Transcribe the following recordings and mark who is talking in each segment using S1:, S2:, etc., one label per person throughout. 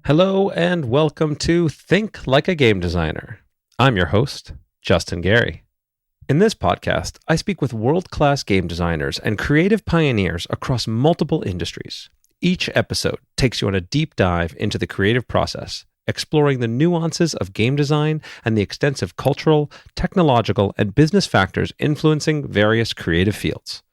S1: Hello and welcome to Think Like a Game Designer. I'm your host, Justin Gary. In this podcast, I speak with world-class game designers and creative pioneers across multiple industries. Each episode takes you on a deep dive into the creative process, exploring the nuances of game design and the extensive cultural, technological, and business factors influencing various creative fields.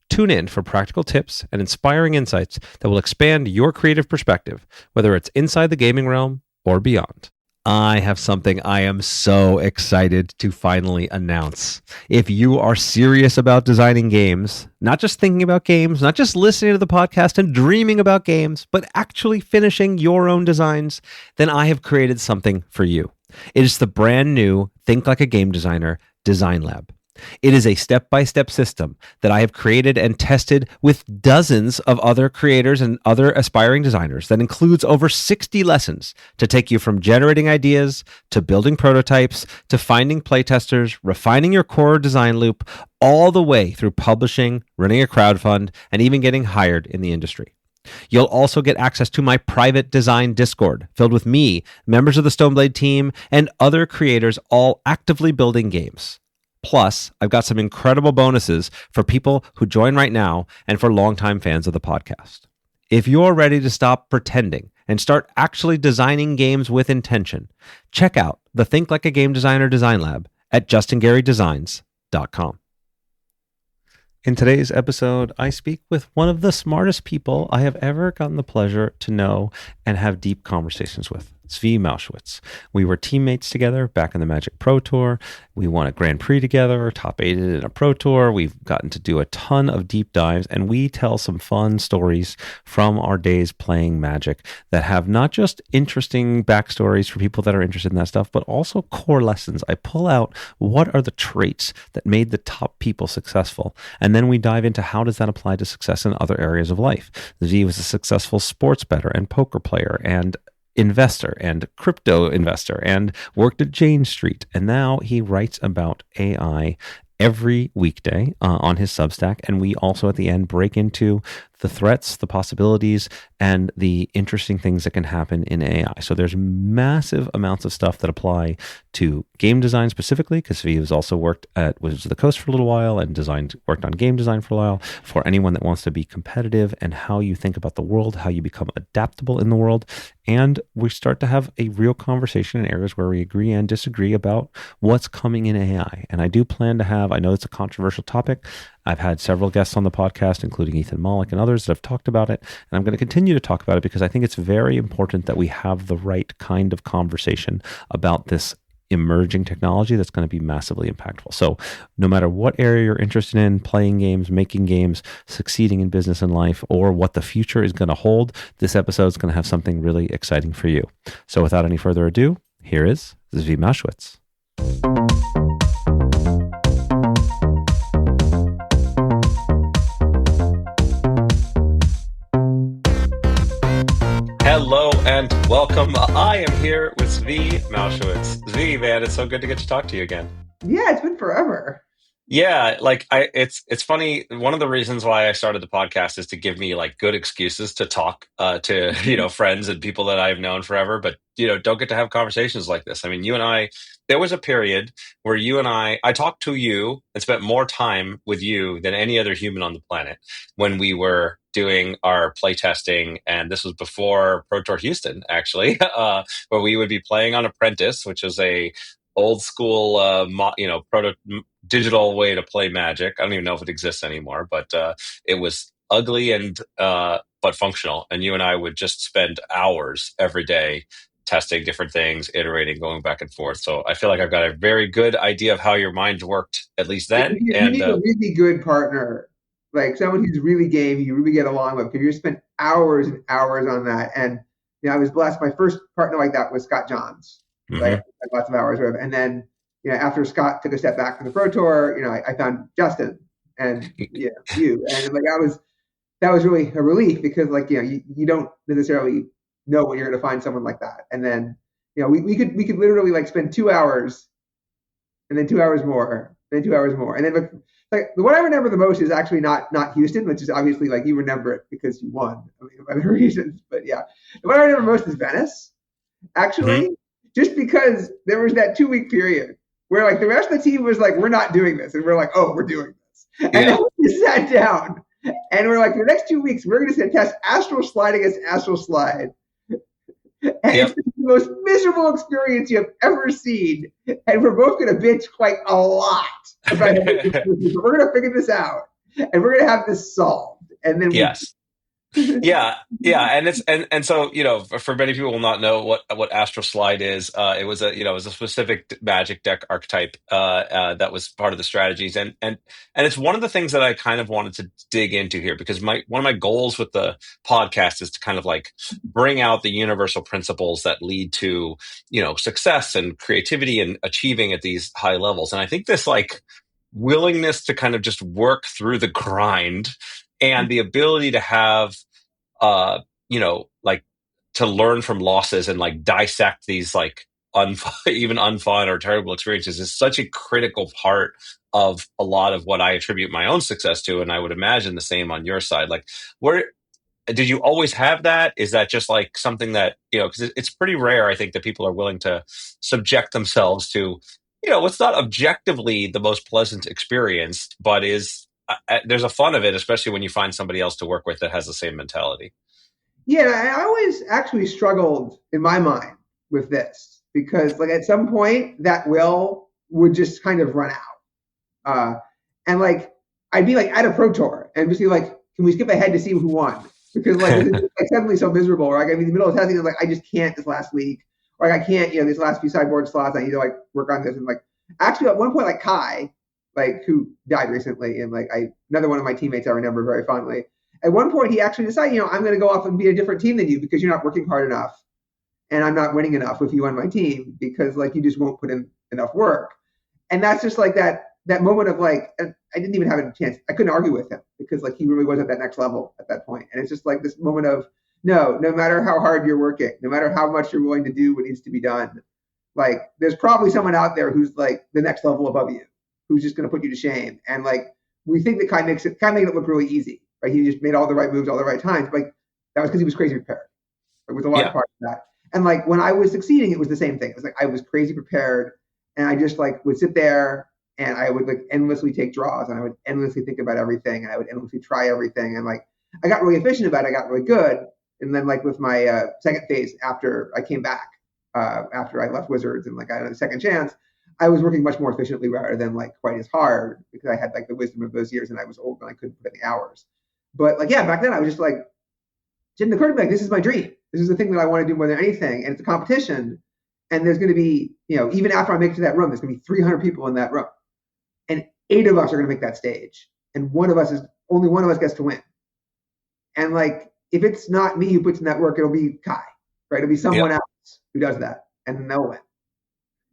S1: Tune in for practical tips and inspiring insights that will expand your creative perspective, whether it's inside the gaming realm or beyond. I have something I am so excited to finally announce. If you are serious about designing games, not just thinking about games, not just listening to the podcast and dreaming about games, but actually finishing your own designs, then I have created something for you. It is the brand new Think Like a Game Designer Design Lab. It is a step-by-step system that I have created and tested with dozens of other creators and other aspiring designers that includes over 60 lessons to take you from generating ideas to building prototypes to finding playtesters, refining your core design loop, all the way through publishing, running a crowdfund, and even getting hired in the industry. You'll also get access to my private design Discord filled with me, members of the Stoneblade team, and other creators all actively building games. Plus, I've got some incredible bonuses for people who join right now and for longtime fans of the podcast. If you're ready to stop pretending and start actually designing games with intention, check out the Think Like a Game Designer Design Lab at justingarydesigns.com. In today's episode, I speak with one of the smartest people I have ever gotten the pleasure to know and have deep conversations with, Mowshowitz. We were teammates together back in the Magic Pro Tour. We won a Grand Prix together, top 8 in a Pro Tour. We've gotten to do a ton of deep dives, and we tell some fun stories from our days playing Magic that have not just interesting backstories for people that are interested in that stuff, but also core lessons. I pull out what are the traits that made the top people successful, and then we dive into how does that apply to success in other areas of life. Z was a successful sports bettor and poker player and investor and crypto investor and worked at Jane Street. And now he writes about AI every weekday on his Substack. And we also at the end break into the threats, the possibilities, and the interesting things that can happen in AI. So there's massive amounts of stuff that apply to game design specifically, because he has also worked at Wizards of the Coast for a little while and worked on game design for a while. For anyone that wants to be competitive and how you think about the world, how you become adaptable in the world. And we start to have a real conversation in areas where we agree and disagree about what's coming in AI. And I do plan to have, I know it's a controversial topic. I've had several guests on the podcast, including Ethan Mollick and others that have talked about it. And I'm going to continue to talk about it because I think it's very important that we have the right kind of conversation about this emerging technology that's going to be massively impactful. So no matter what area you're interested in, playing games, making games, succeeding in business and life, or what the future is going to hold, this episode is going to have something really exciting for you. So without any further ado, here is Zvi Mowshowitz. Hello and welcome. I am here with Zvi Mowshowitz. Zvi, man, it's so good to get to talk to you again.
S2: Yeah, it's been forever.
S1: Yeah, it's funny. One of the reasons why I started the podcast is to give me like good excuses to talk to friends and people that I've known forever, but don't get to have conversations like this. I mean, you and I, there was a period where I talked to you and spent more time with you than any other human on the planet when we were doing our playtesting, and this was before Pro Tour Houston, actually, where we would be playing on Apprentice, which is a old school, proto digital way to play Magic. I don't even know if it exists anymore, but it was ugly and but functional. And you and I would just spend hours every day testing different things, iterating, going back and forth. So I feel like I've got a very good idea of how your mind worked, at least then.
S2: You need a really good partner, like someone who's really game, you really get along with, because you spend hours and hours on that. And I was blessed. My first partner like that was Scott Johns. Like, I had lots of hours with, and then after Scott took a step back from the Pro Tour, I found Justin and you, and like that was really a relief, because like you don't necessarily know when you're going to find someone like that. And then we could literally like spend 2 hours, and then 2 hours more, then 2 hours more, and then like the one I remember the most is actually not Houston, which is obviously like you remember it because you won. I mean, for other reasons, but yeah, the one I remember most is Venice.
S1: Mm-hmm.
S2: Actually, just because there was that 2 week period where like the rest of the team was like, we're not doing this, and we're like, oh, we're doing this, and
S1: Yeah.
S2: then we sat down and we're like, for the next 2 weeks, we're going to test astral slide against astral slide. And it's
S1: Yep.
S2: the most miserable experience you have ever seen. And we're both going to bitch quite a lot about it. We're going to figure this out and we're going to have this solved. And then we.
S1: Yes. Yeah, yeah, and and so for many people will not know what Astral Slide is. It was it was a specific Magic deck archetype that was part of the strategies, and it's one of the things that I kind of wanted to dig into here because one of my goals with the podcast is to kind of like bring out the universal principles that lead to success and creativity and achieving at these high levels, and I think this like willingness to kind of just work through the grind and the ability to have like to learn from losses and like dissect these like even unfun or terrible experiences is such a critical part of a lot of what I attribute my own success to. And I would imagine the same on your side. Like, where did you always have that? Is that just like something that, because it's pretty rare, I think, that people are willing to subject themselves to, what's not objectively the most pleasant experience, but is there's a fun of it, especially when you find somebody else to work with that has the same mentality.
S2: Yeah, I always actually struggled in my mind with this because like at some point that will would just kind of run out. And like I'd be like at a pro tour and just be like, can we skip ahead to see who won? Because like it's like suddenly so miserable. Or like I'm in the middle of testing, and like I just can't this last week, or like I can't, these last few sideboard slots. I need to like work on this. And like actually at one point, like Kai, like who died recently, and like another one of my teammates I remember very fondly. At one point, he actually decided, I'm going to go off and be a different team than you because you're not working hard enough, and I'm not winning enough with you on my team because like you just won't put in enough work. And that's just like that moment of like, I didn't even have a chance. I couldn't argue with him because like he really was at that next level at that point. And it's just like this moment of no matter how hard you're working, no matter how much you're willing to do what needs to be done, like there's probably someone out there who's like the next level above you, who's just going to put you to shame. And like we think that Kai makes it look really easy, right? He just made all the right moves all the right times. But like that was because he was crazy prepared. It was a lot of part of that. And like when I was succeeding, it was the same thing. It was like I was crazy prepared, and I just like would sit there and I would like endlessly take draws, and I would endlessly think about everything, and I would endlessly try everything, and like I got really efficient about it. I got really good, and then like with my second phase after I came back, after I left Wizards and like I had a second chance, I was working much more efficiently rather than like quite as hard because I had like the wisdom of those years and I was old and I couldn't put in the hours. But like back then I was just like, it didn't occur to me like this is my dream. This is the thing that I want to do more than anything, and it's a competition. And there's going to be, even after I make it to that room, there's going to be 300 people in that room. And 8 of us are going to make that stage. And only one of us gets to win. And like, if it's not me who puts in that work, it'll be Kai, right? It'll be someone else who does that, and they'll win.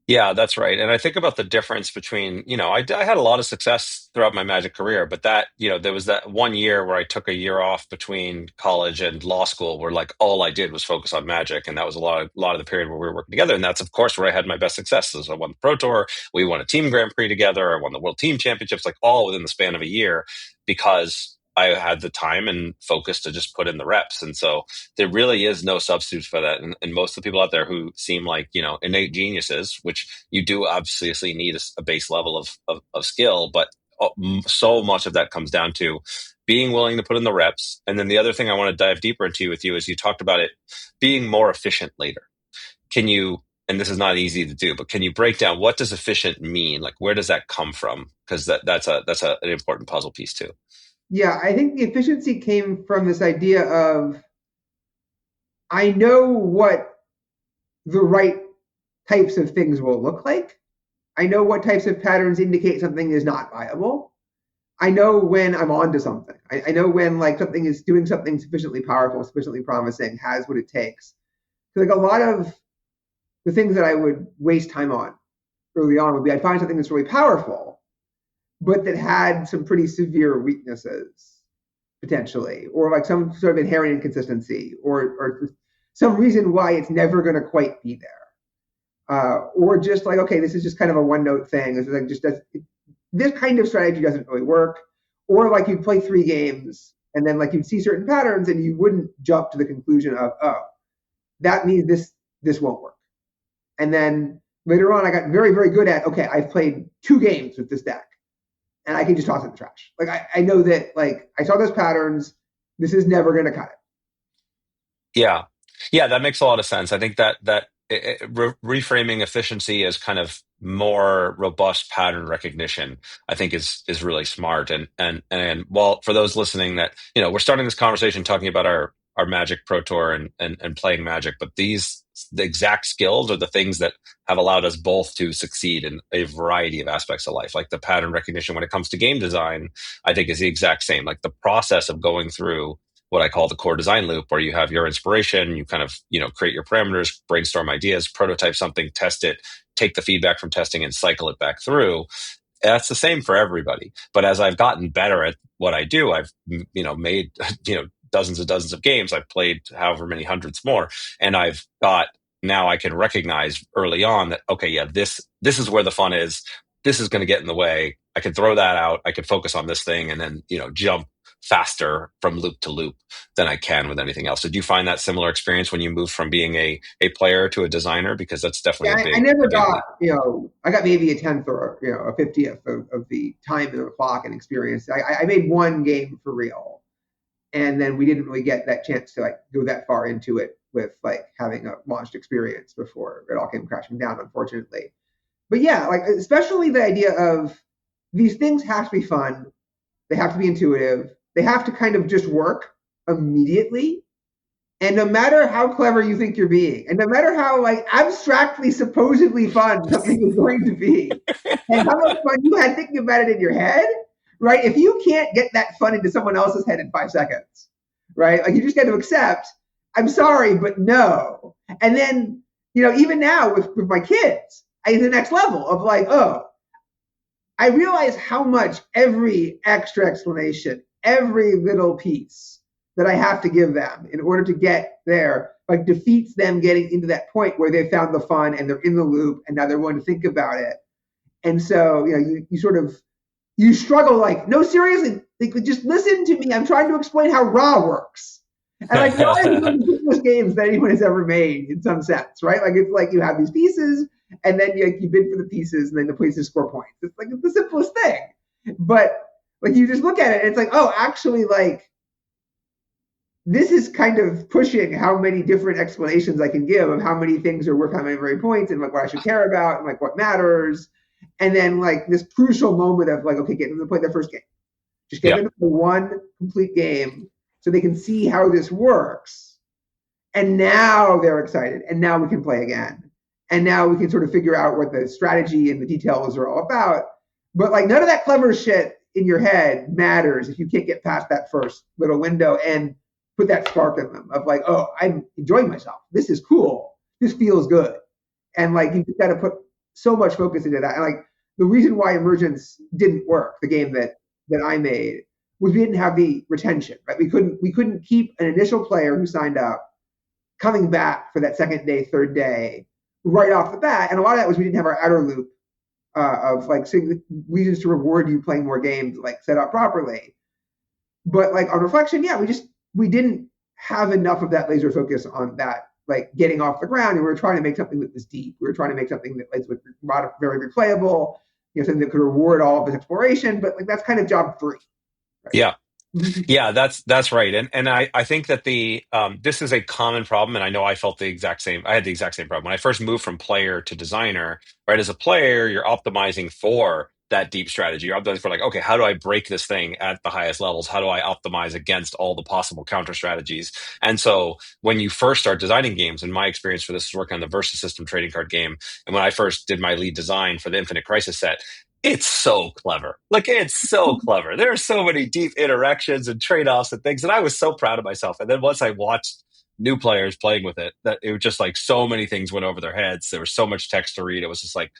S1: Yeah, that's right. And I think about the difference between, I had a lot of success throughout my Magic career, but that, there was that 1 year where I took a year off between college and law school where like all I did was focus on Magic. And that was a lot of the period where we were working together. And that's, of course, where I had my best successes. I won the Pro Tour. We won a team Grand Prix together. I won the World Team Championships, like all within the span of a year because I had the time and focus to just put in the reps. And so there really is no substitute for that. And most of the people out there who seem like, innate geniuses, which you do obviously need a base level of skill, but so much of that comes down to being willing to put in the reps. And then the other thing I want to dive deeper into with you is you talked about it being more efficient later. Can you, and this is not easy to do, but can you break down what does efficient mean? Like, where does that come from? Because that's an important puzzle piece too.
S2: Yeah, I think the efficiency came from this idea of I know what the right types of things will look like. I know what types of patterns indicate something is not viable. I know when I'm onto something. I know when like something is doing something sufficiently powerful, sufficiently promising, has what it takes. So like a lot of the things that I would waste time on early on would be I'd find something that's really powerful, but that had some pretty severe weaknesses potentially, or like some sort of inherent inconsistency, or some reason why it's never going to quite be there, or just like okay, this is just kind of a one note thing. It's like just this kind of strategy doesn't really work. Or like you'd play 3 games and then like you'd see certain patterns and you wouldn't jump to the conclusion of, oh, that means this won't work. And then later on, I got very, very good at, okay, I've played 2 games with this deck and I can just toss it in the trash. Like I know that like I saw those patterns. This is never going to cut it.
S3: Yeah. Yeah, that makes a lot of sense. I think that reframing efficiency as kind of more robust pattern recognition, I think is really smart. And well, for those listening that, we're starting this conversation talking about our Magic Pro Tour and playing Magic, but the exact skills are the things that have allowed us both to succeed in a variety of aspects of life. Like the pattern recognition when it comes to game design, I think is the exact same. Like the process of going through what I call the core design loop, where you have your inspiration, you kind of, create your parameters, brainstorm ideas, prototype something, test it, take the feedback from testing and cycle it back through. That's the same for everybody. But as I've gotten better at what I do, I've, made, dozens and dozens of games. I've played however many hundreds more. And I've got, now I can recognize early on that, okay, yeah, this is where the fun is. This is going to get in the way. I can throw that out. I can focus on this thing and then, jump faster from loop to loop than I can with anything else. Did you find that similar experience when you moved from being a player to a designer? Because that's definitely a big.
S2: I never got, I got maybe a 10th or a 50th of the time and the clock and experience. I made 1 game for real, and then we didn't really get that chance to like go that far into it with like having a launched experience before it all came crashing down, unfortunately. But yeah, like especially the idea of these things have to be fun, they have to be intuitive. They have to kind of just work immediately. And no matter how clever you think you're being, and no matter how like abstractly, supposedly fun something is going to be, and how much fun you had thinking about it in your head, right? If you can't get that fun into someone else's head in 5 seconds, right? Like you just got to accept, I'm sorry, but no. And then, even now with my kids, the next level of like, oh, I realize how much every extra explanation, every little piece that I have to give them in order to get there, like defeats them getting into that point where they found the fun and they're in the loop and now they're going to think about it. And so, you sort of, you struggle like, no, seriously, like, just listen to me. I'm trying to explain how Ra works. And like, Ra is one of the simplest games that anyone has ever made in some sense, right? Like, it's like you have these pieces and then you bid for the pieces and then the pieces score points. It's like, it's the simplest thing. But like, you just look at it and it's like, oh, actually, like, this is kind of pushing how many different explanations I can give of how many things are worth how many points and like what I should care about and like what matters. And then like this crucial moment of like, okay, get them to play their first game. Just get them to play 1 complete game so they can see how this works. And now they're excited. And now we can play again. And now we can sort of figure out what the strategy and the details are all about. But like none of that clever shit in your head matters if you can't get past that first little window and put that spark in them of like, oh, I'm enjoying myself. This is cool. This feels good. And like, you just got to put so much focus into that. And like, the reason why Emergence didn't work, the game that I made, was we didn't have the retention, right? We couldn't keep an initial player who signed up coming back for that second day, third day, right off the bat. And a lot of that was we didn't have our outer loop of like reasons to reward you playing more games, like set up properly. But like on reflection, yeah, we didn't have enough of that laser focus on that, like getting off the ground. And we were trying to make something that was deep. We were trying to make something that was very replayable, something that could reward all of this exploration. But like that's kind of job 3. Right?
S3: Yeah. Yeah, that's right. And I think that this is a common problem. And I know I felt the exact same. I had the exact same problem. When I first moved from player to designer, right? As a player, you're optimizing for that deep strategy. You're optimizing for like, okay, how do I break this thing at the highest levels? How do I optimize against all the possible counter strategies? And so when you first start designing games, and my experience for this is working on the Versus System trading card game. And when I first did my lead design for the Infinite Crisis set, it's so clever. Like, it's so clever. There are so many deep interactions and trade-offs and things. And I was so proud of myself. And then once I watched new players playing with it, that it was just like so many things went over their heads. There was so much text to read. It was just like,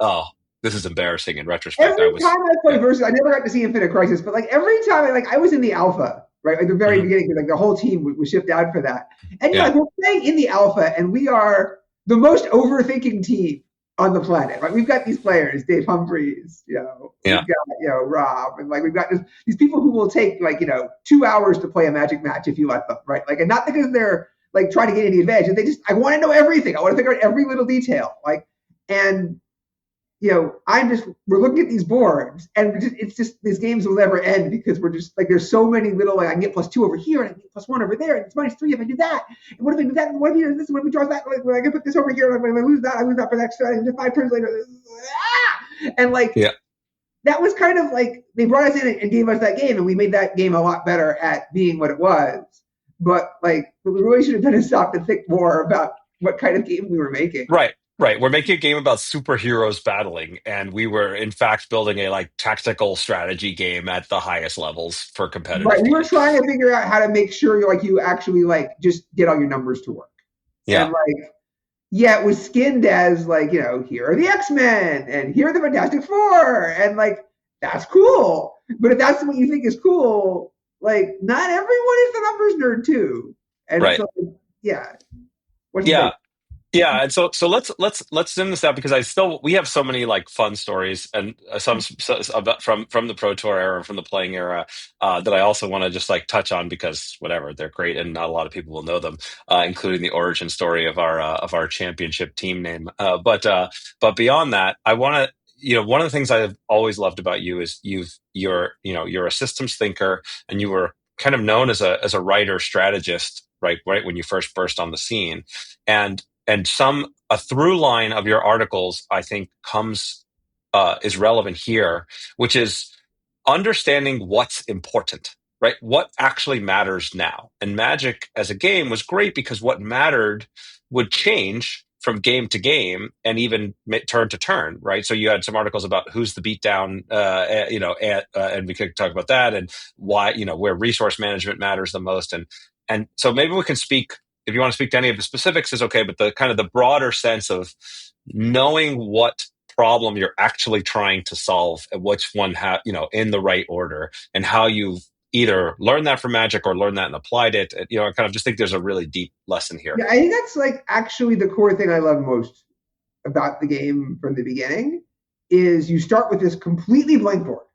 S3: oh, this is embarrassing in retrospect.
S2: Every time I played Versus, I never got to see Infinite Crisis, but like every time I was in the alpha, right? Like the very beginning, like the whole team was shipped out for that. And like we're playing in the alpha and we are the most overthinking team on the planet, right? We've got these players, Dave Humphreys,
S3: Yeah.
S2: we've got, Rob, and like we've got these people who will take like, 2 hours to play a Magic match if you let them, right? Like, and not because they're like trying to get any advantage. I want to know everything. I want to figure out every little detail. Like, and we're looking at these boards, and it's just these games will never end because we're just like, there's so many little, like, I can get +2 over here, and I can get +1 over there, and it's -3 if I do that. And what if I do that? And what if he does this? And what if he draws that? Like, when I can put this over here, when I lose that for the next turn, and just 5 turns later. And like,
S3: Yeah.
S2: that was kind of like, they brought us in and gave us that game, and we made that game a lot better at being what it was. But like, what we really should have done is stop to think more about what kind of game we were making.
S3: Right. We're making a game about superheroes battling, and we were in fact building a like tactical strategy game at the highest levels for competitive
S2: Right. We were
S3: play.
S2: trying to figure out how to make sure you actually like just get all your numbers to work.
S3: Yeah.
S2: And like, it was skinned as like, here are the X-Men and here are the Fantastic Four, and like, that's cool. But if that's what you think is cool, like, not everyone is the numbers nerd too. And
S3: Right.
S2: so, yeah.
S3: Yeah, and so let's zoom this out, because we have so many like fun stories, and some about from the Pro Tour era and from the playing era that I also want to just like touch on, because whatever, they're great and not a lot of people will know them, including the origin story of our championship team name. But beyond that, I want to, one of the things I've always loved about you is you're a systems thinker, and you were kind of known as a writer strategist right when you first burst on the scene, and a through line of your articles, I think, is relevant here, which is understanding what's important, right? What actually matters now. And Magic as a game was great because what mattered would change from game to game and even turn to turn, right? So you had some articles about who's the beatdown, and we could talk about that, and why, where resource management matters the most. And so maybe we can speak, if you want to speak to any of the specifics is okay, but the kind of the broader sense of knowing what problem you're actually trying to solve and which one in the right order, and how you've either learned that from Magic or learned that and applied it. I kind of just think there's a really deep lesson here.
S2: Yeah, I think that's like actually the core thing I love most about the game from the beginning is you start with this completely blank board.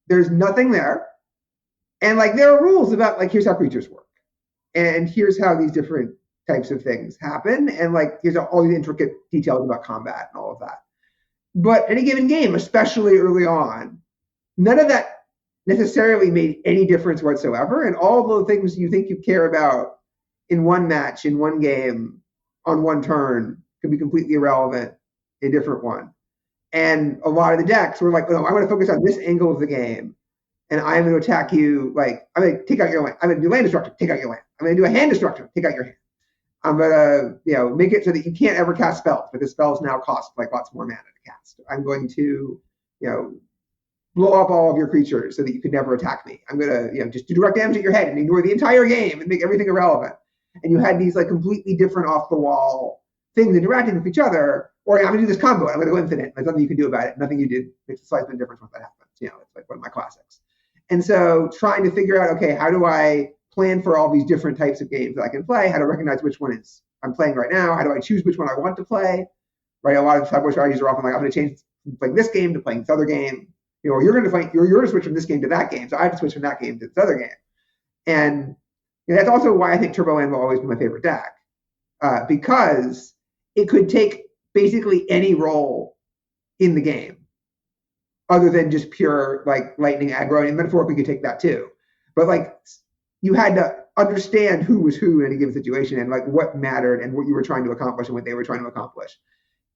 S2: There's nothing there. And like, there are rules about like, here's how creatures work. And here's how these different types of things happen. And like, here's all these intricate details about combat and all of that. But in a given game, especially early on, none of that necessarily made any difference whatsoever. And all the things you think you care about in one match, in one game, on one turn, could be completely irrelevant in a different one. And a lot of the decks were like, no, I want to focus on this angle of the game. And I'm going to attack you, like, I'm going to take out your land. I'm going to do land destruction, take out your land. I'm going to do a hand destruction, take out your hand. I'm going to, make it so that you can't ever cast spells, but the spells now cost like lots more mana to cast. I'm going to, blow up all of your creatures so that you could never attack me. I'm going to, just do direct damage at your head and ignore the entire game and make everything irrelevant. And you had these like completely different off the wall things interacting with each other. Or I'm going to do this combo and I'm going to go infinite. There's nothing you can do about it. Nothing you did makes a slight bit of difference when that happens. It's like one of my classics. And so trying to figure out, okay, how do I plan for all these different types of games that I can play? How to recognize which one is I'm playing right now? How do I choose which one I want to play? Right? A lot of sideboard strategies are often like, I'm going to change from playing this game to playing this other game. You're going to switch from this game to that game. So I have to switch from that game to this other game. And that's also why I think Turbo Land will always be my favorite deck, because it could take basically any role in the game other than just pure like lightning aggro. And metaphorically, you could take that too. But like, you had to understand who was who in any given situation and like what mattered and what you were trying to accomplish and what they were trying to accomplish.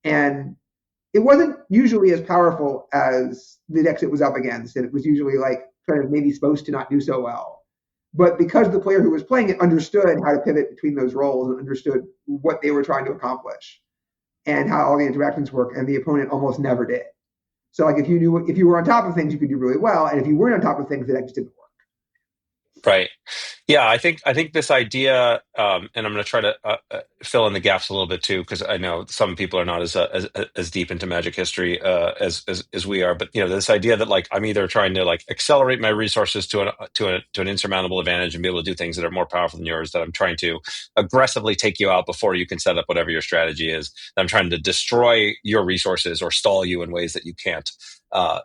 S2: And it wasn't usually as powerful as the decks it was up against. And it was usually like kind of maybe supposed to not do so well. But because the player who was playing it understood how to pivot between those roles and understood what they were trying to accomplish and how all the interactions work, and the opponent almost never did. So like if you were on top of things, you could do really well. And if you weren't on top of things, the deck just didn't work.
S3: Right. Yeah, I think this idea, and I'm going to try to fill in the gaps a little bit too, because I know some people are not as deep into Magic history as we are. But this idea that like I'm either trying to like accelerate my resources to an insurmountable advantage and be able to do things that are more powerful than yours. That I'm trying to aggressively take you out before you can set up whatever your strategy is. That I'm trying to destroy your resources or stall you in ways that you can't.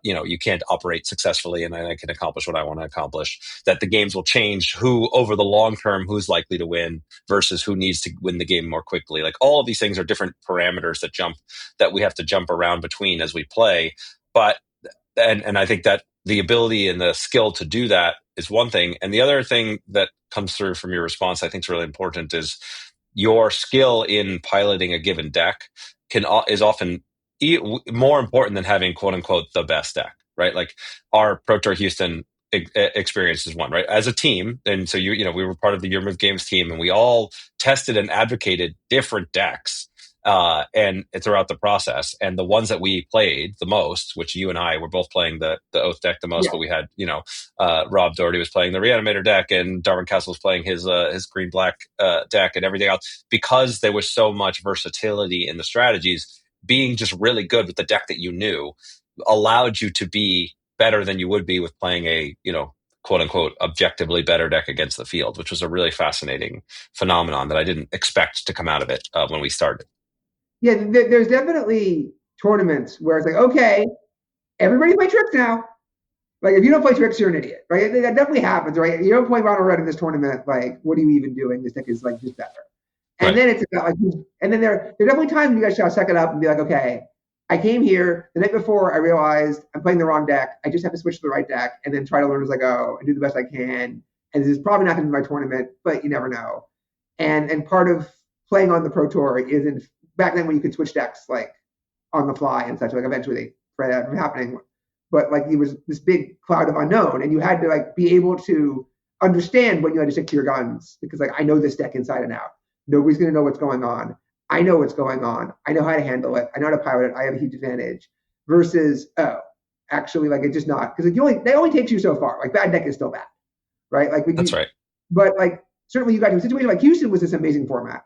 S3: You can't operate successfully, and I can accomplish what I want to accomplish. That the games will change who over the long term who's likely to win versus who needs to win the game more quickly. Like all of these things are different parameters that we have to jump around between as we play. But and I think that the ability and the skill to do that is one thing, and the other thing that comes through from your response I think is really important is your skill in piloting a given deck is often more important than having quote unquote the best deck, right? Like our Pro Tour Houston experience is one, right? As a team, and so we were part of the Year Move Games team, and we all tested and advocated different decks, and throughout the process, and the ones that we played the most, which you and I were both playing the Oath deck the most,
S2: Yeah.
S3: but we had Rob Doherty was playing the Reanimator deck, and Darwin Castle was playing his green black deck, and everything else, because there was so much versatility in the strategies. Being just really good with the deck that you knew allowed you to be better than you would be with playing a quote unquote objectively better deck against the field, which was a really fascinating phenomenon that I didn't expect to come out of it when we started.
S2: Yeah, there's definitely tournaments where it's like, okay, everybody play tricks now. Like, if you don't play tricks, you're an idiot, right? That definitely happens, right? You don't play Ronald Red in this tournament. Like, what are you even doing? This deck is like just better. And
S3: Right.
S2: then it's about like, and then there are definitely times when you guys gotta suck it up and be like, okay, I came here the night before. I realized I'm playing the wrong deck. I just have to switch to the right deck and then try to learn as I go and do the best I can. And this is probably not going to be my tournament, but you never know. And part of playing on the Pro Tour is in back then when you could switch decks like on the fly and such. Like eventually they prevented that from happening, but like it was this big cloud of unknown, and you had to like be able to understand when you had to stick to your guns because like I know this deck inside and out. Nobody's going to know what's going on. I know what's going on. I know how to handle it. I know how to pilot it. I have a huge advantage. Versus, oh, actually, like it's just not because they only takes you so far. Like bad deck is still bad, right? Like
S3: That's right.
S2: But like certainly you got to a situation like Houston was this amazing format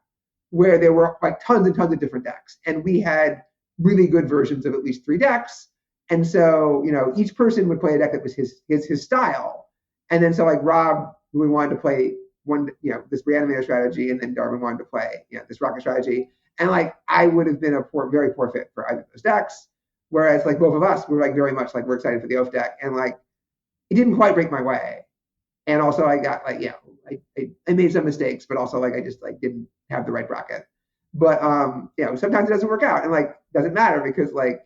S2: where there were like tons and tons of different decks, and we had really good versions of at least 3 decks. And so each person would play a deck that was his style. And then so like Rob, we wanted to play one, this reanimator strategy, and then Darwin wanted to play, this rocket strategy. And like I would have been a very poor fit for either of those decks. Whereas like both of us were like very much like we're excited for the Oath deck, and like it didn't quite break my way. And also I got like I made some mistakes, but also like I just like didn't have the right bracket. But sometimes it doesn't work out, and like doesn't matter because like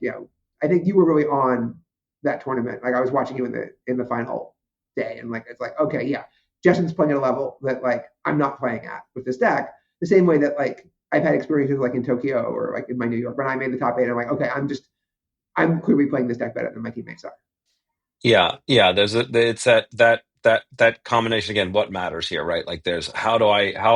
S2: I think you were really on that tournament. Like I was watching you in the final day, and like it's like okay, yeah, Justin's playing at a level that like I'm not playing at with this deck. The same way that like I've had experiences like in Tokyo or like in my New York when I made the top 8. I'm like okay, I'm clearly playing this deck better than my teammates are.
S3: Yeah, yeah. It's that combination again. What matters here, right? Like, there's how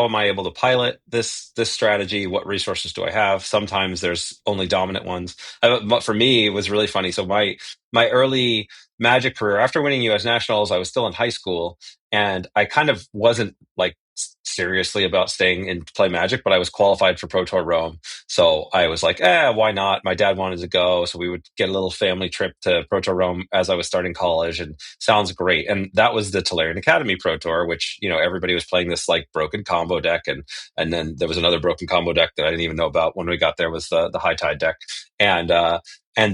S3: am I able to pilot this strategy? What resources do I have? Sometimes there's only dominant ones. But for me, it was really funny. So my early Magic career, after winning U.S. Nationals, I was still in high school, and I kind of wasn't like seriously about staying and play Magic, but I was qualified for Pro Tour Rome. So I was like, why not? My dad wanted to go. So we would get a little family trip to Pro Tour Rome as I was starting college, and sounds great. And that was the Tolarian Academy Pro Tour, which, everybody was playing this like broken combo deck. And then there was another broken combo deck that I didn't even know about when we got there was the High Tide deck. And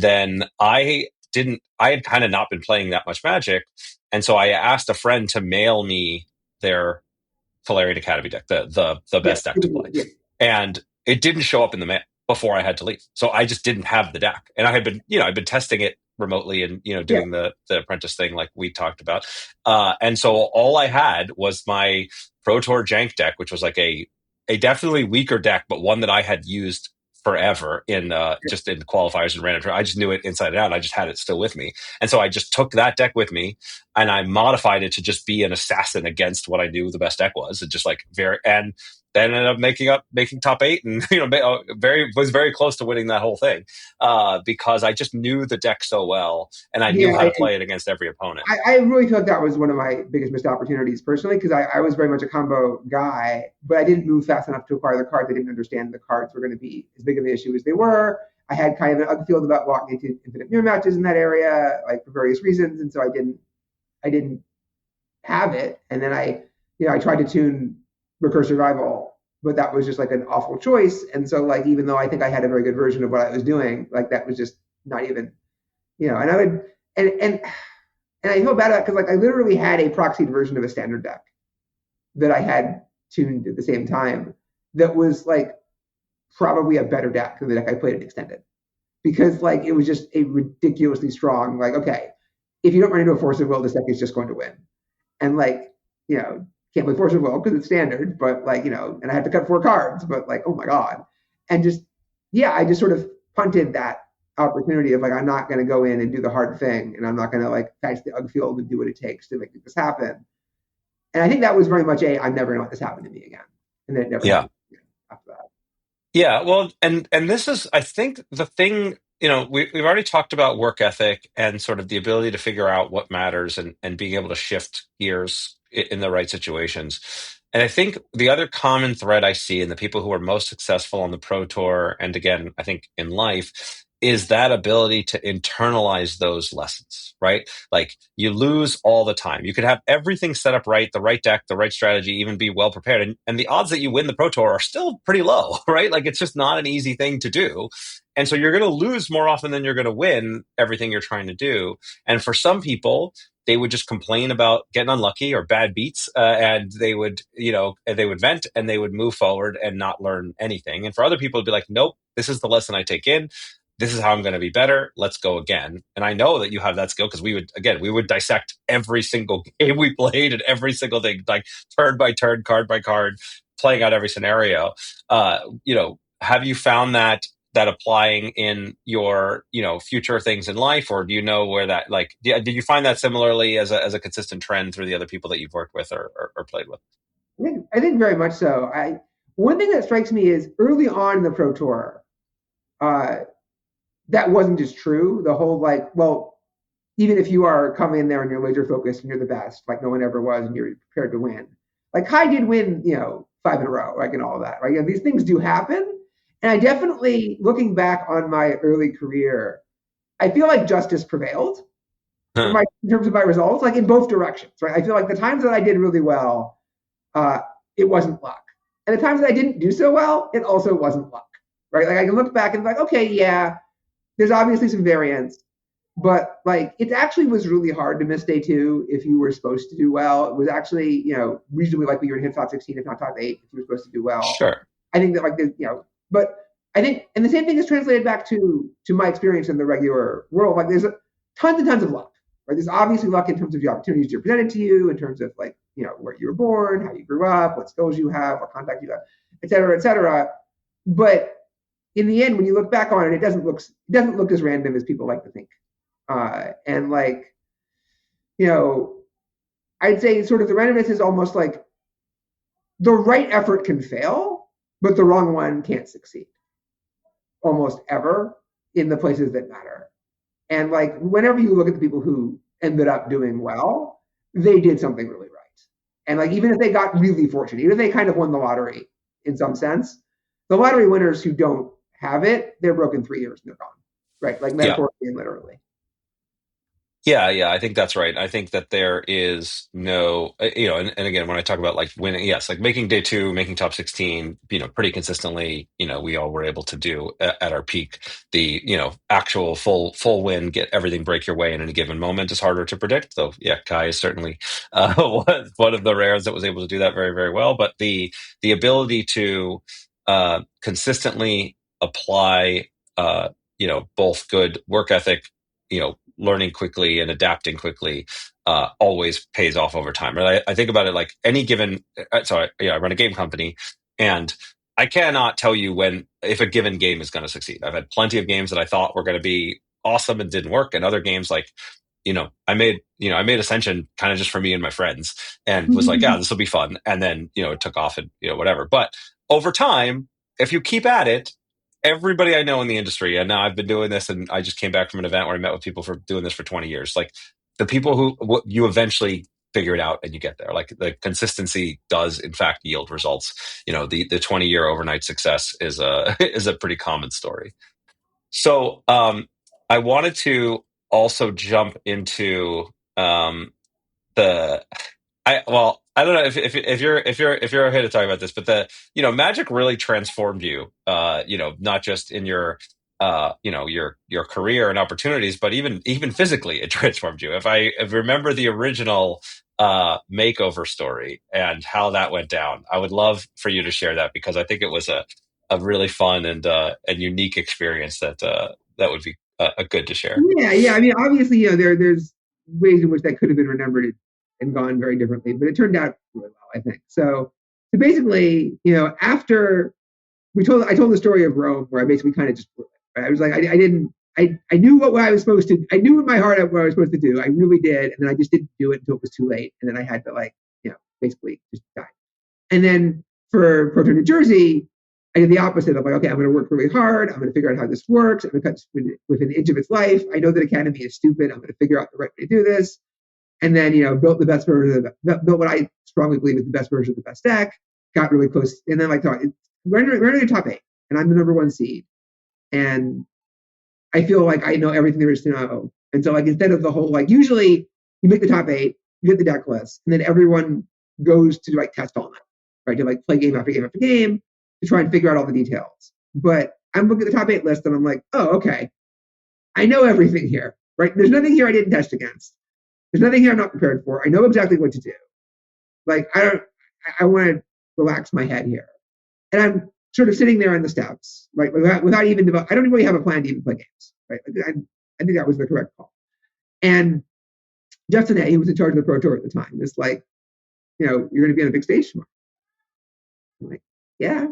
S3: then I had kind of not been playing that much Magic. And so I asked a friend to mail me their Tolarian Academy deck, the
S2: Yeah,
S3: best deck to play.
S2: yeah,
S3: And it didn't show up in the mail before I had to leave. So I just didn't have the deck. And I had been, I'd been testing it remotely and, doing the apprentice thing like we talked about. And so all I had was my Pro Tour Jank deck, which was like a definitely weaker deck, but one that I had used forever in just in qualifiers and random. I just knew it inside and out. I just had it still with me. And so I just took that deck with me and I modified it to just be an assassin against what I knew the best deck was. And just like then ended up making top 8, and was very close to winning that whole thing, because I just knew the deck so well, and I knew
S2: Yeah,
S3: how to play it against every opponent.
S2: I really thought that was one of my biggest missed opportunities personally, because I was very much a combo guy, but I didn't move fast enough to acquire the cards. I didn't understand the cards were going to be as big of an issue as they were. I had kind of an ugly feeling about walking into infinite mirror matches in that area, like for various reasons, and so I didn't have it. And then I tried to tune Recursive Rival, but that was just like an awful choice. And so like even though I think I had a very good version of what I was doing, like that was just not even, and I would and I feel bad about it because like I literally had a proxied version of a standard deck that I had tuned at the same time that was like probably a better deck than the deck I played in extended, because like it was just a ridiculously strong, like, okay, if you don't run into a Force of Will, this deck is just going to win. And like, can't play Force of Will because it's standard, but like, and I had to cut 4 cards, but like, oh my God. And just, I just sort of punted that opportunity of like, I'm not going to go in and do the hard thing, and I'm not going to like patch the UG field and do what it takes to make this happen. And I think that was very much I'm never going to let this happen to me again. And then it never happened again after that.
S3: Yeah, well, and this is, I think, the thing. We've already talked about work ethic and sort of the ability to figure out what matters, and being able to shift gears in the right situations. And I think the other common thread I see in the people who are most successful on the Pro Tour, and again, I think in life, is that ability to internalize those lessons, right? Like you lose all the time. You could have everything set up right, the right deck, the right strategy, even be well prepared. And the odds that you win the Pro Tour are still pretty low, right? Like it's just not an easy thing to do. And so you're going to lose more often than you're going to win everything you're trying to do. And for some people, they would just complain about getting unlucky or bad beats, and they would vent and they would move forward and not learn anything. And for other people, it'd be like, nope, this is the lesson I take in. This is how I'm going to be better. Let's go again. And I know that you have that skill, because we would dissect every single game we played and every single thing, like turn by turn, card by card, playing out every scenario. Have you found that applying in your future things in life, or do you know where that, like, did you find that similarly as a consistent trend through the other people that you've worked with or played with?
S2: I think very much so. One thing that strikes me is early on in the Pro Tour, that wasn't just true. The whole like, well, even if you are coming in there and you're laser focused and you're the best, like no one ever was, and you're prepared to win. Like Kai did win, 5 in a row, like, and all of that, right? These things do happen. And I definitely, looking back on my early career, I feel like justice prevailed in terms of my results, like in both directions, right? I feel like the times that I did really well, it wasn't luck. And the times that I didn't do so well, it also wasn't luck, right? Like I can look back and be like, okay, yeah, there's obviously some variance, but like it actually was really hard to miss day 2 if you were supposed to do well. It was actually, reasonably likely you're in hit top 16, if not top 8, if you were supposed to do well.
S3: Sure.
S2: I think that like, but I think, and the same thing is translated back to my experience in the regular world. Like there's tons and tons of luck, right? There's obviously luck in terms of the opportunities you're presented to you, in terms of like, where you were born, how you grew up, what skills you have, what contact you have, et cetera, et cetera. But in the end, when you look back on it, it doesn't look as random as people like to think. And like, I'd say sort of the randomness is almost like the right effort can fail, but the wrong one can't succeed almost ever in the places that matter. And like, whenever you look at the people who ended up doing well, they did something really right. And like, even if they got really fortunate, even if they kind of won the lottery in some sense, the lottery winners who don't have it, they're broken 3 years and they're gone, right? Like metaphorically and literally.
S3: Yeah, I think that's right. I think that there is no, and again, when I talk about like winning, yes, like making day 2, making top 16, pretty consistently, we all were able to do at our peak. The, actual full win, get everything break your way in any given moment is harder to predict. Though, yeah, Kai is certainly one of the rares that was able to do that very, very well. But the ability to consistently apply, both good work ethic, learning quickly and adapting quickly always pays off over time. Right? I think about it like any given. I run a game company, and I cannot tell you if a given game is going to succeed. I've had plenty of games that I thought were going to be awesome and didn't work, and other games like I made Ascension kind of just for me and my friends, and was like, yeah, this will be fun. And then, it took off and, whatever. But over time, if you keep at it, everybody I know in the industry, and now I've been doing this, and I just came back from an event where I met with people for doing this for 20 years. Like the people you eventually figure it out and you get there. Like the consistency does in fact yield results. The 20-year overnight success is a is a pretty common story. So I wanted to also jump into the I don't know if you're okay to talk about this, but Magic really transformed you, not just in your your career and opportunities, but even physically it transformed you. If I remember the original makeover story and how that went down, I would love for you to share that, because I think it was a really fun and unique experience that would be good to share.
S2: Yeah. I mean, obviously, there's ways in which that could have been remembered and gone very differently, but it turned out really well, I think. So basically, after I told the story of Rome, where I basically kind of just blew it. Right? I was like, I knew what I was supposed to. I knew in my heart what I was supposed to do. I really did, and then I just didn't do it until it was too late, and then I had to basically just die. And then for Proto New Jersey, I did the opposite. I'm like, okay, I'm going to work really hard. I'm going to figure out how this works. I'm going to cut within an inch of its life. I know that Academy is stupid. I'm going to figure out the right way to do this. And then, built the best version built what I strongly believe is the best version of the best deck. Got really close, and then we're in the top 8, and I'm the number 1 seed. And I feel like I know everything there is to know. And so, instead of the whole, usually you make the top 8, you get the deck list, and then everyone goes to test all night, right? To play game after game after game to try and figure out all the details. But I'm looking at the top 8 list, and I'm like, oh, okay, I know everything here, right? There's nothing here I didn't test against. There's nothing here I'm not prepared for. I know exactly what to do. I want to relax my head here. And I'm sort of sitting there on the steps, right? Without even I don't really have a plan to even play games, right? I think that was the correct call. And Justin, he was in charge of the Pro Tour at the time. It's like, you're going to be on a big stage tomorrow. I'm like, yeah.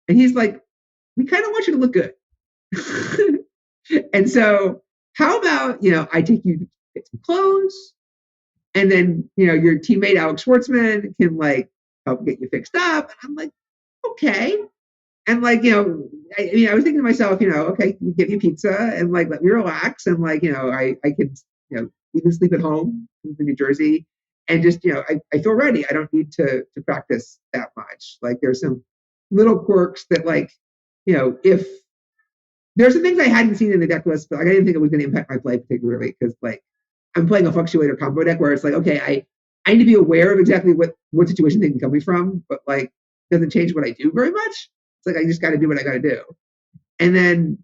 S2: And he's like, we kind of want you to look good. And so how about, I take you to get some clothes, and then, your teammate Alex Schwartzman can help get you fixed up. And I'm like, okay. And I was thinking to myself, okay, we give you pizza and let me relax. And I could, even sleep at home in New Jersey, and just, I feel ready. I don't need to practice that much. There's some little quirks that if there's some things I hadn't seen in the deck list, but I didn't think it was going to impact my play particularly, because I'm playing a fluctuator combo deck where it's okay, I need to be aware of exactly what situation they can come from, but doesn't change what I do very much. It's I just got to do what I got to do. And then,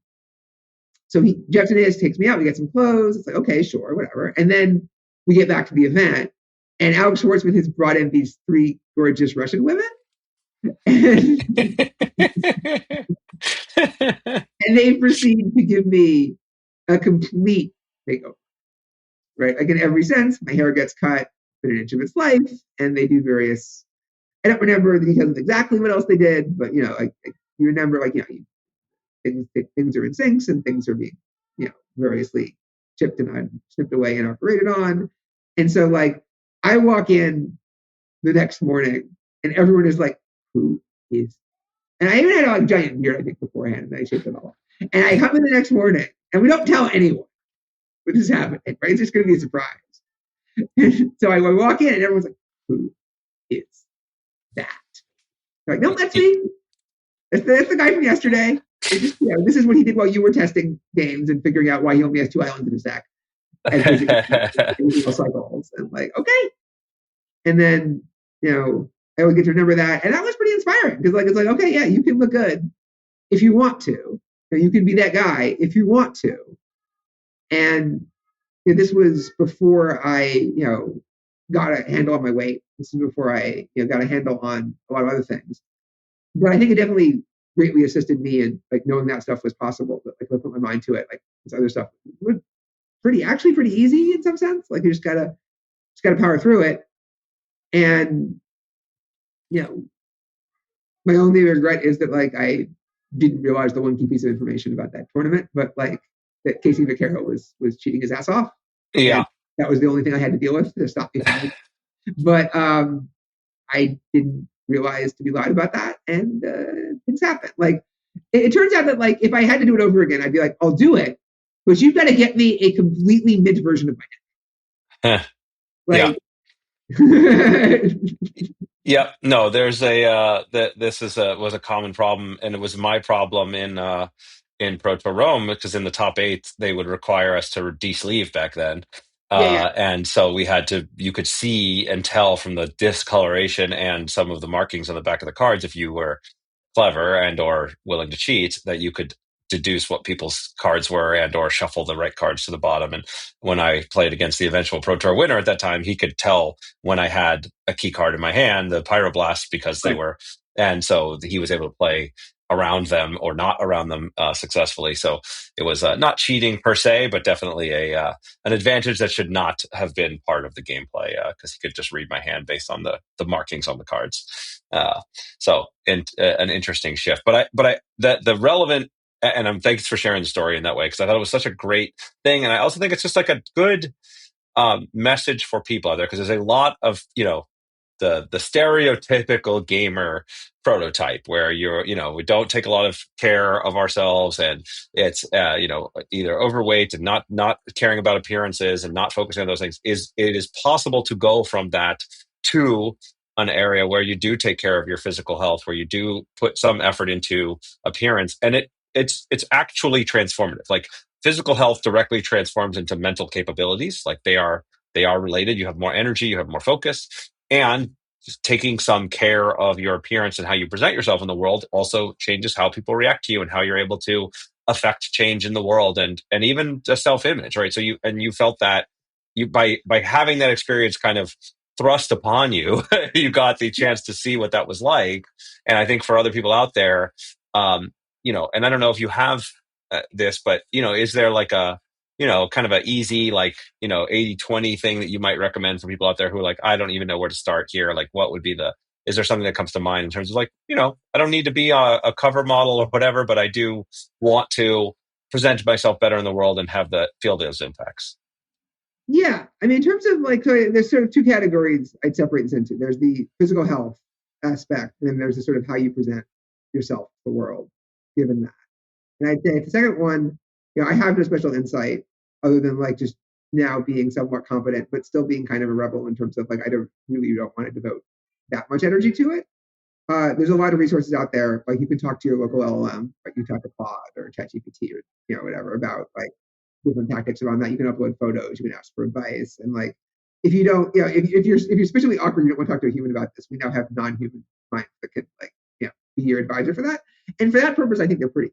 S2: so Jeff Tanez takes me out. We get some clothes. It's okay, sure, whatever. And then we get back to the event, and Alex Schwartzman has brought in these 3 gorgeous Russian women. And they proceed to give me a complete makeover. Right? In every sense, my hair gets cut within an inch of its life, and they do various. I don't remember the details of exactly what else they did, but you remember, things are in sinks and things are being, variously chipped away and operated on. And so, I walk in the next morning, and everyone is like, "Who is?" And I even had a giant beard, I think, beforehand, and I shaved it all. And I come in the next morning, and we don't tell anyone what is happening, right? It's just going to be a surprise. So I walk in, and everyone's like, "Who is that?" I'm like, no, that's me. That's the guy from yesterday. Just, this is what he did while you were testing games and figuring out why he only has 2 islands in his deck. And cycles. And okay. And then, I would get to remember that. And that was pretty inspiring, because it's okay, yeah, you can look good if you want to. You can be that guy if you want to. And this was before I, got a handle on my weight. This is before I, got a handle on a lot of other things. But I think it definitely greatly assisted me in knowing that stuff was possible. But I put my mind to it. This other stuff was pretty easy in some sense. You just gotta power through it. And my only regret is that I didn't realize the one key piece of information about that tournament, but that Casey Vaquero was cheating his ass off.
S3: Yeah.
S2: that was the only thing I had to deal with to stop me from. But I didn't realize to be loud about that, and things happen. Like it turns out that like if I had to do it over again, I'd be like, I'll do it, but you've got to get me a completely mid version of my deck.
S3: Yeah.
S2: Like,
S3: Yeah, no, there's a that this is a was a common problem, and it was my problem in Pro Tour Rome because in the top eight they would require us to de-sleeve back then,
S2: yeah,
S3: and so we had to. You could see and tell from the discoloration and some of the markings on the back of the cards if you were clever and or willing to cheat that you could deduce what people's cards were and or shuffle the right cards to the bottom. And when I played against the eventual Pro Tour winner at that time, he could tell when I had a key card in my hand, the Pyroblast, because they were, and so he was able to play around them or not around them successfully. So it was not cheating per se, but definitely a an advantage that should not have been part of the gameplay because he could just read my hand based on the markings on the cards. So an interesting shift, but the relevant, and I'm thanks for sharing the story in that way because I thought it was such a great thing, and I also think it's just like a good message for people out there because there's a lot of the stereotypical gamer prototype where we don't take a lot of care of ourselves and it's either overweight and not caring about appearances and not focusing on those things. It is possible to go from that to an area where you do take care of your physical health, where you do put some effort into appearance, and it's actually transformative. Like physical health directly transforms into mental capabilities. Like they are related. You have more energy, you have more focus, and just taking some care of your appearance and how you present yourself in the world also changes how people react to you and how you're able to affect change in the world and even the self-image, right? So you felt that you by having that experience kind of thrust upon you, you got the chance to see what that was like. And I think for other people out there, and I don't know if you have this, but is there like a kind of an easy, like, 80-20 thing that you might recommend for people out there who are like, I don't even know where to start here. Like, what would be is there something that comes to mind in terms of like, I don't need to be a cover model or whatever, but I do want to present myself better in the world and feel those impacts.
S2: Yeah. I mean, in terms of like, so there's sort of two categories I'd separate this into. There's the physical health aspect, and then there's the sort of how you present yourself to the world, given that. And I'd say the second one, I have no special insight other than like just now being somewhat competent, but still being kind of a rebel in terms of like, I don't want to devote that much energy to it. There's a lot of resources out there. Like you can talk to your local LLM, like you talk to Claude or ChatGPT or, whatever about like different tactics around that. You can upload photos, you can ask for advice. And like, if you don't, if you're especially awkward, you don't want to talk to a human about this. We now have non-human minds that could like, be your advisor for that. And for that purpose, I think they're pretty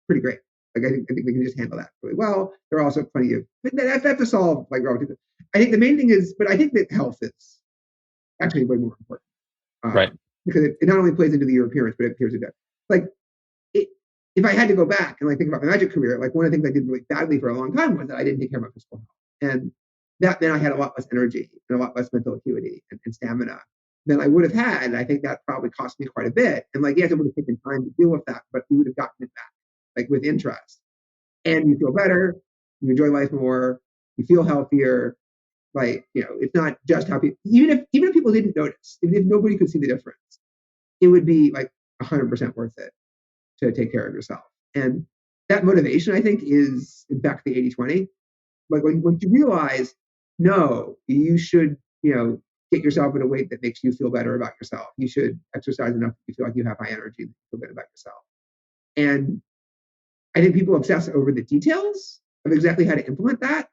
S2: great. Like I think they can just handle that really well. There are also plenty of, but that's a solve like relative. I think the main thing is, but I think that health is actually way more important,
S3: right?
S2: Because it not only plays into your appearance, but it appears into like if I had to go back and like think about my Magic career, like one of the things I did really badly for a long time was that I didn't take care of my physical health, and that meant I had a lot less energy and a lot less mental acuity and stamina than I would have had. And I think that probably cost me quite a bit. And like, yes, it would have taken time to deal with that, but you would have gotten it back like with interest, and you feel better, you enjoy life more, you feel healthier. Like, it's not just how people, even if people didn't notice, even if nobody could see the difference, it would be like 100% worth it to take care of yourself. And that motivation, I think, is in fact the 80-20. Like when you realize, no, you should, get yourself in a weight that makes you feel better about yourself. You should exercise enough that you feel like you have high energy and feel good about yourself. And I think people obsess over the details of exactly how to implement that.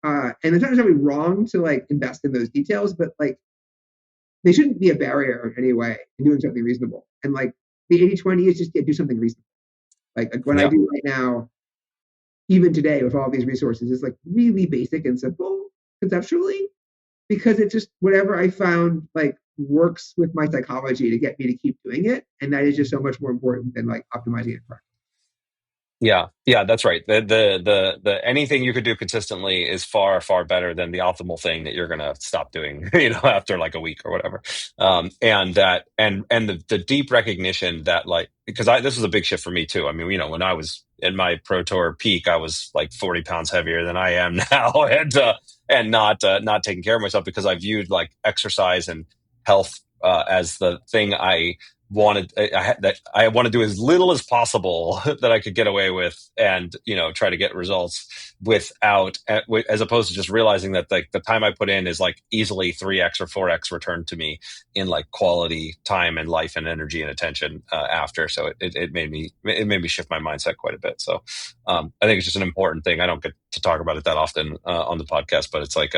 S2: And it's not necessarily wrong to like invest in those details, but like they shouldn't be a barrier in any way in doing something reasonable. And like the 80-20 is just do something reasonable. Like what I do right now, even today with all these resources, is like really basic and simple conceptually, because it's just whatever I found like works with my psychology to get me to keep doing it. And that is just so much more important than like optimizing it correctly.
S3: Yeah, that's right. The anything you could do consistently is far, far better than the optimal thing that you're gonna stop doing, after like a week or whatever. And that and the deep recognition that, like, because this was a big shift for me too. I mean, when I was in my Pro Tour peak, I was like 40 pounds heavier than I am now, and not taking care of myself, because I viewed like exercise and health as the thing I wanted. That I want to do as little as possible that I could get away with, and try to get results without, as opposed to just realizing that like the time I put in is like easily 3x or 4x returned to me in like quality time and life and energy and attention after. So it made me shift my mindset quite a bit. So I think it's just an important thing. I don't get to talk about it that often on the podcast, but it's like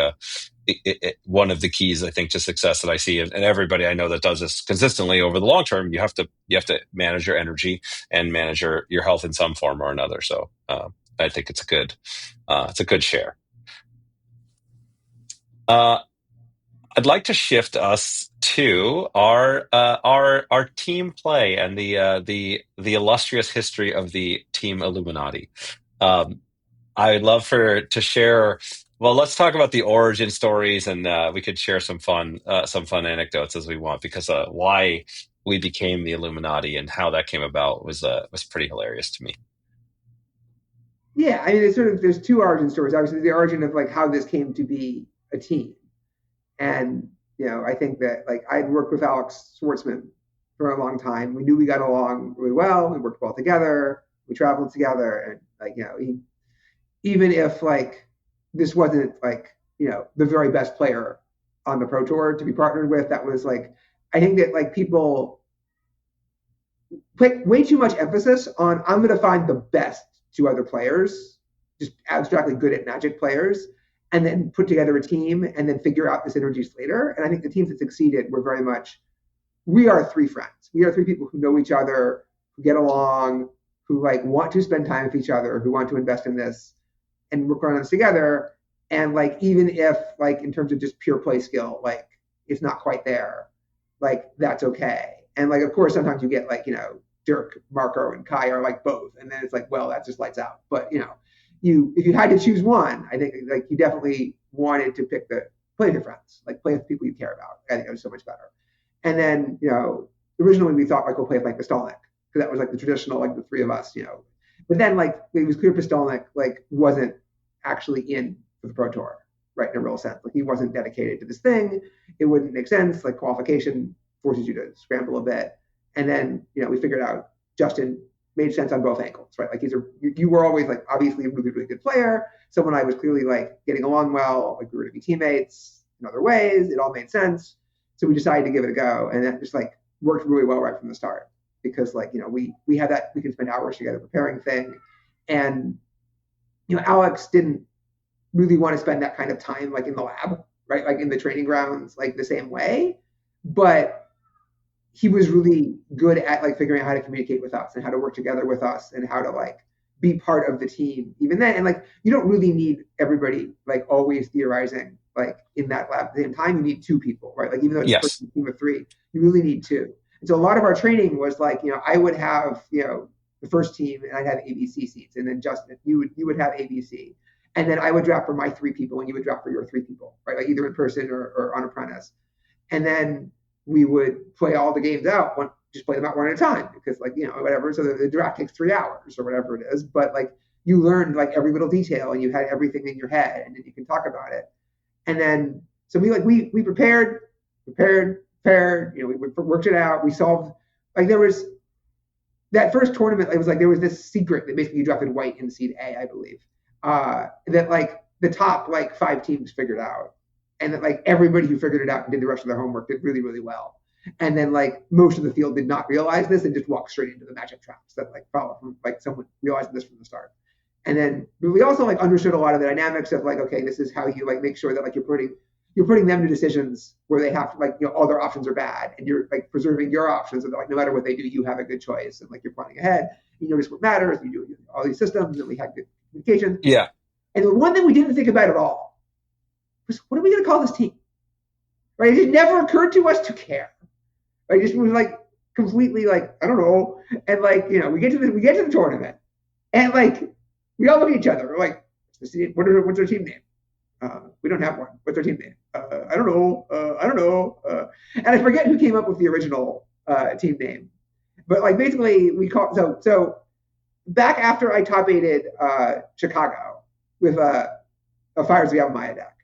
S3: one of the keys, I think, to success that I see, and everybody I know that does this consistently over the long term. You have to manage your energy and manage your health in some form or another. So I think it's a good share. I'd like to shift us to our team play and the illustrious history of the team Illuminati. I'd love to share. Well, let's talk about the origin stories, and we could share some fun anecdotes as we want, because why we became the Illuminati and how that came about was pretty hilarious to me.
S2: Yeah, I mean, there's two origin stories. Obviously, the origin of like how this came to be a team, and I think that like I'd worked with Alex Schwartzman for a long time. We knew we got along really well. We worked well together. We traveled together, and like even if like this wasn't like the very best player on the Pro Tour to be partnered with, that was like, I think that like people put way too much emphasis on, I'm going to find the best two other players, just abstractly good at Magic players, and then put together a team and then figure out the synergies later. And I think the teams that succeeded were very much, we are three friends. We are three people who know each other, who get along, who like want to spend time with each other, who want to invest in this and work on this together. And like, even if like in terms of just pure play skill, like it's not quite there, like that's okay. And like, of course, sometimes you get like, Dirk, Marco, and Kai are like both. And then it's like, well, that just lights out. But if you had to choose one, I think like you definitely wanted to pick play with your friends, like play with people you care about. I think it was so much better. And then, originally we thought like we'll play with like Pistolnik, because that was like the traditional, like the three of us, But then like it was clear Pistolnik like wasn't actually in for the Pro Tour, right? In a real sense, like he wasn't dedicated to this thing. It wouldn't make sense. Like qualification forces you to scramble a bit. And then we figured out Justin made sense on both angles, right? Like you were always like obviously a really, really good player. Someone I was clearly like getting along well, like we were to be teammates in other ways. It all made sense. So we decided to give it a go, and that just like worked really well right from the start, because like we had that we can spend hours together preparing thing, and Alex didn't really want to spend that kind of time like in the lab, right? Like in the training grounds, like the same way, but he was really good at like figuring out how to communicate with us and how to work together with us and how to like be part of the team even then. And like, you don't really need everybody like always theorizing like in that lab at the same time. You need two people, right? Like even though it's a team of three, you really need two. And so a lot of our training was like, I would have, the first team and I'd have ABC seats. And then Justin, you would have ABC. And then I would draft for my three people and you would draft for your three people, right? Like either in person or on Apprentice. And then we would play all the games out, just play them out one at a time, because like, whatever. So the draft takes 3 hours or whatever it is. But like you learned like every little detail and you had everything in your head and then you can talk about it. And then, so we prepared, we worked it out. We solved, like there was that first tournament. It was like, there was this secret that basically you drafted white in seed A, I believe, that like the top like 5 teams figured out. And that like everybody who figured it out and did the rest of their homework did really, really well. And then like most of the field did not realize this and just walked straight into the magic traps that like follow from like someone realized this from the start. And then we also like understood a lot of the dynamics of like, okay, this is how you like make sure that like you're putting them to decisions where they have to like, all their options are bad, and you're like preserving your options, and like no matter what they do, you have a good choice, and like you're planning ahead. You notice what matters. You do all these systems, and we had good communication.
S3: Yeah.
S2: And the one thing we didn't think about at all was, what are we going to call this team? Right? It never occurred to us to care. Right? It just was like completely like, I don't know. And like, we get to the tournament, And like, we all look at each other. We're like, what's our team name? We don't have one. What's our team name? I don't know. I don't know. And I forget who came up with the original team name. But like, basically, we call so back after I top aided Chicago with a Fires of Yavimaya deck,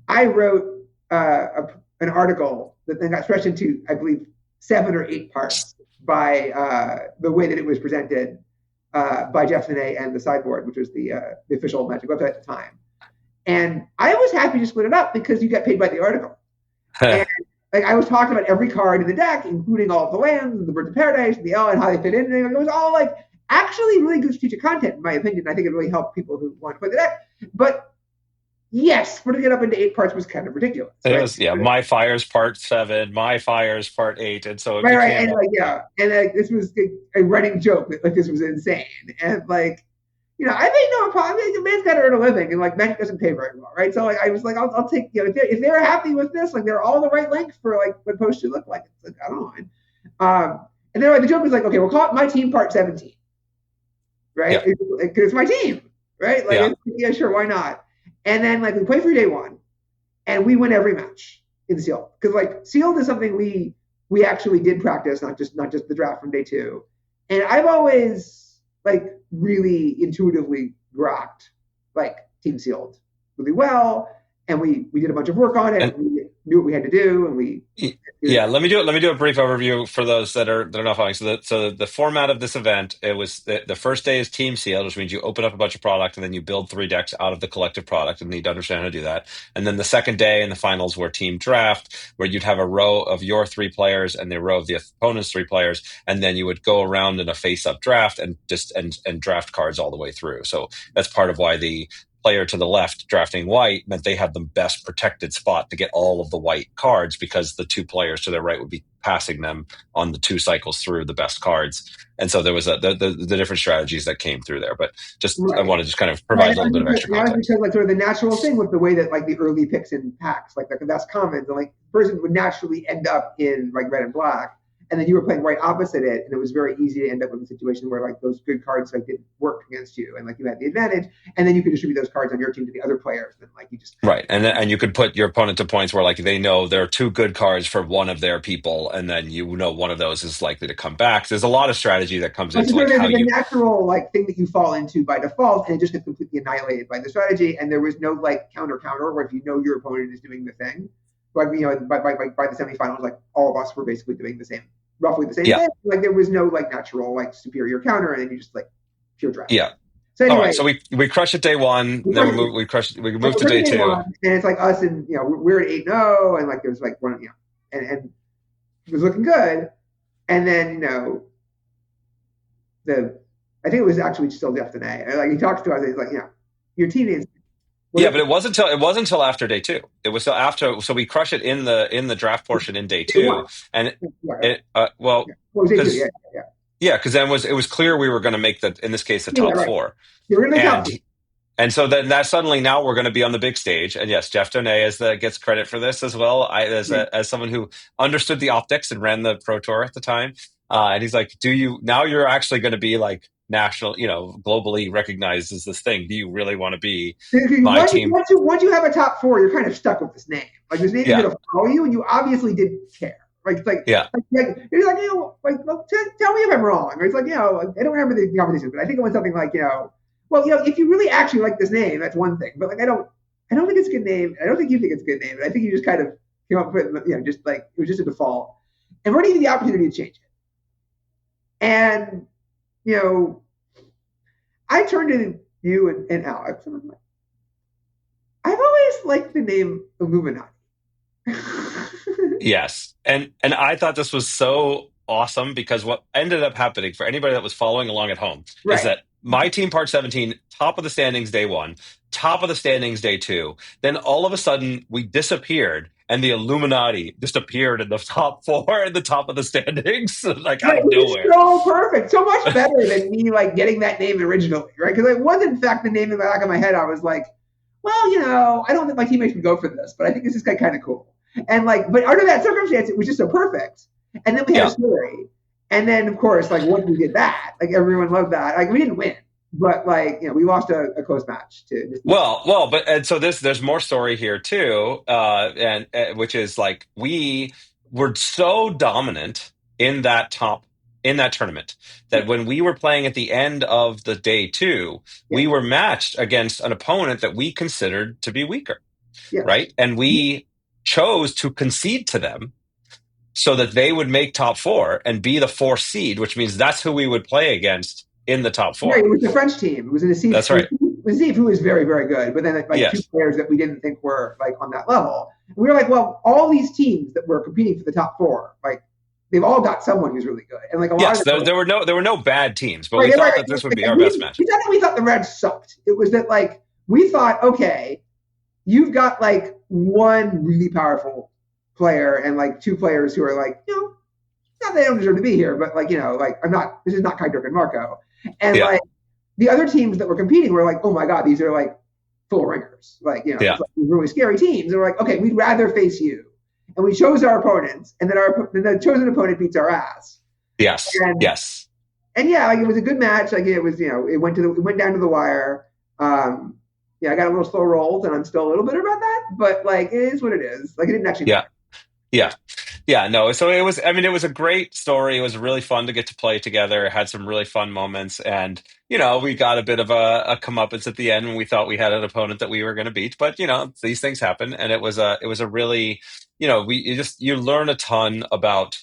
S2: I wrote an article that then got stretched into, I believe, 7 or 8 parts by the way that it was presented by Jeff Finet and the Sideboard, which was the official Magic website at the time. And I was happy to split it up because you get paid by the article. And like, I was talking about every card in the deck, including all of the lands and the Birds of Paradise and the L and how they fit in. And it was all like actually really good strategic content, in my opinion. I think it really helped people who want to play the deck. But yes, splitting it up into 8 parts was kind of ridiculous.
S3: It was, My Fire's part 7, My Fire's part 8, and so it became
S2: and like, and like, this was a running joke that like this was insane, and like, I think no problem. I mean, the man's got to earn a living, and like Magic doesn't pay very well, right? So like, I was like, I'll take, if they're happy with this, like they're all the right length for like what posts should look like. It's like, I don't mind. And then like the joke was like, okay, we'll call it My Team Part 17, right? Because it's my team, right? Like, yeah, sure, why not? And then like we play through day 1, and we win every match in Sealed, because like Sealed is something we actually did practice, not just the draft from day 2. And I've always like really intuitively rocked like Team Sealed really well, and we did a bunch of work on it. And we knew what we had to do, and we
S3: let me do a brief overview for those that are not following. So the format of this event, it was the first day is Team Sealed, which means you open up a bunch of product and then you build 3 decks out of the collective product, and you need to understand how to do that. And then the second day and the finals were Team Draft, where you'd have a row of your 3 players and the row of the opponent's 3 players, and then you would go around in a face-up draft and draft cards all the way through. So that's part of why the player to the left drafting white meant they had the best protected spot to get all of the white cards, because the 2 players to their right would be passing them on the 2 cycles through the best cards. And so there was the different strategies that came through there. But just I want to just kind of provide a little bit of extra context.
S2: Because like sort of the natural thing with the way that like the early picks in packs, like the best commons, and like the person would naturally end up in like red and black. And then you were playing right opposite it, and it was very easy to end up in a situation where like those good cards like didn't work against you, and like you had the advantage, and then you could distribute those cards on your team to the other players, and like you just
S3: and you could put your opponent to points where like they know there are 2 good cards for one of their people, and then one of those is likely to come back. There's a lot of strategy that comes into like how you
S2: natural like thing that you fall into by default, and it just gets completely annihilated by the strategy, and there was no like counter where if you know your opponent is doing the thing, like by the semifinals, like all of us were basically doing roughly the same thing. Like there was no like natural like superior counter, and then you just like pure draft.
S3: Yeah.
S2: So anyway,
S3: all right, so we crushed it day 1, then we moved to day 2,
S2: and it's like us, and we're at 8-0, and like there's like one, and it was looking good, and then I think it was actually still Jeff Finet, and like he talks to us, and he's like, your team needs.
S3: But it wasn't until after day 2. It was after. So we crush it in the draft portion in day 2, and because then it was clear we were going to make in this case the top 4. And so then that suddenly now we're going to be on the big stage, and yes, Jeff Finet gets credit for this as well. As someone who understood the optics and ran the Pro Tour at the time, and he's like, now you're actually going to be like national, globally recognized as this thing. Do you really want to be my team?
S2: Once you have a top 4, you're kind of stuck with this name. Like this name is going to follow you, and you obviously didn't care. Like you're like, well, tell me if I'm wrong. Or it's like, I don't remember the competition, but I think it was something like, if you really actually like this name, that's one thing. But like, I don't think it's a good name. I don't think you think it's a good name. And I think you just kind of came up with it, just like it was just a default. And we're going to give you the opportunity to change it. And I turned to you and Alex, and I'm like, I've always liked the name Illuminati.
S3: Yes. And I thought this was so awesome, because what ended up happening for anybody that was following along at home is that my team part 17, top of the standings day 1, top of the standings day 2. Then all of a sudden we disappeared, and the Illuminati just appeared in the top 4 at the top of the standings, like out of nowhere.
S2: So perfect, so much better than me like getting that name originally, right? Because it was in fact the name in the back of my head. I was like, well, I don't think my teammates would go for this, but I think this is kind of cool. And like, but under that circumstance, it was just so perfect. And then we had a story. And then, of course, like once we did that, like everyone loved that. Like we didn't win, but like, we lost a close match to this.
S3: But and so there's more story here too, and which is like we were so dominant in that tournament that when we were playing at the end of the day two,
S2: Yeah.
S3: we were matched against an opponent that we considered to be weaker,
S2: Yes.
S3: right? And we chose to concede to them so that they would make top four and be the fourth seed, which means that's who we would play against in the top four.
S2: Right, it was the French team. It was an Asif.
S3: That's right.
S2: Asif, who was very, very good, but then like two players that we didn't think were like on that level. And we were like, well, all these teams that were competing for the top four, like they've all got someone who's really good. And like a lot of
S3: there were no bad teams, but
S2: right,
S3: we thought that this would be our best match.
S2: It's not that we thought the Reds sucked. It was that like we thought, okay, you've got like one really powerful player and like two players who are like, not that they don't deserve to be here, but like, like this is not Kai Dirk and Marco. And like the other teams that were competing were like, oh my God, these are like full ringers. Like, it's like really scary teams. They're like, okay, we'd rather face you. And we chose our opponents, and then the chosen opponent beats our ass.
S3: Yes.
S2: And yeah, like it was a good match. Like it was, it went down to the wire. I got a little slow rolled, and I'm still a little bitter about that. But like, it is what it is. Like it didn't actually.
S3: No. So it was a great story. It was really fun to get to play together. It had some really fun moments, and we got a bit of a comeuppance at the end when we thought we had an opponent that we were going to beat. But these things happen, and it was a really you learn a ton about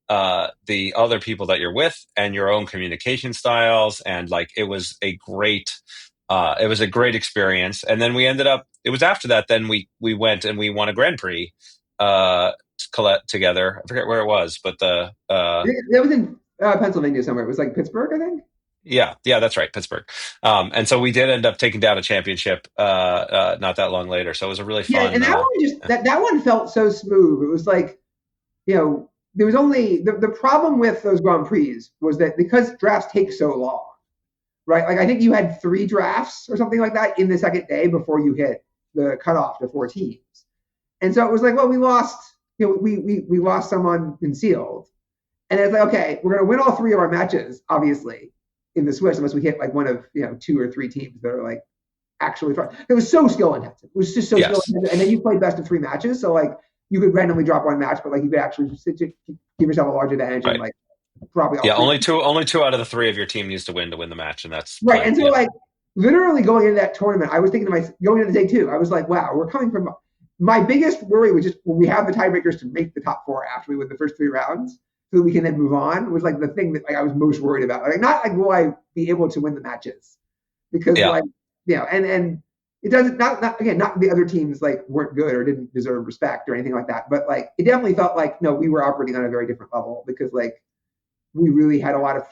S3: the other people that you're with and your own communication styles, and like it was a great experience. And then we ended up. It was after that. Then we went and we won a Grand Prix. Colette together. I forget where it was, but
S2: that was in Pennsylvania somewhere. It was like Pittsburgh, I think.
S3: Yeah, that's right, Pittsburgh. And so we did end up taking down a championship not that long later. So it was a really fun.
S2: Yeah, and that one that one felt so smooth. It was like, there was only the problem with those Grand Prix was that because drafts take so long, right? Like I think you had 3 drafts or something like that in the second day before you hit the cutoff to 4 teams. And so it was like, well, we lost, we lost someone in sealed. And it's like, okay, we're going to win all 3 of our matches, obviously, in the Swiss, unless we hit like one of, 2 or 3 teams that are like actually fun. It was so skill intensive. It was just so skill intensive. And then you played best of 3 matches. So like you could randomly drop one match, but like you could actually just give yourself a large advantage.
S3: Right.
S2: And like probably
S3: only two out of the 3 of your team needs to win the match. And that's
S2: right. And so like literally going into that tournament, I was thinking to myself, going into the day 2, I was like, wow, we're coming from. My biggest worry was just when we have the tiebreakers to make the top 4 after we win the first 3 rounds, so that we can then move on, was like the thing that like I was most worried about. Like not like will I be able to win the matches, because and it doesn't not the other teams like weren't good or didn't deserve respect or anything like that, but like it definitely felt like no, we were operating on a very different level because like we really had a lot of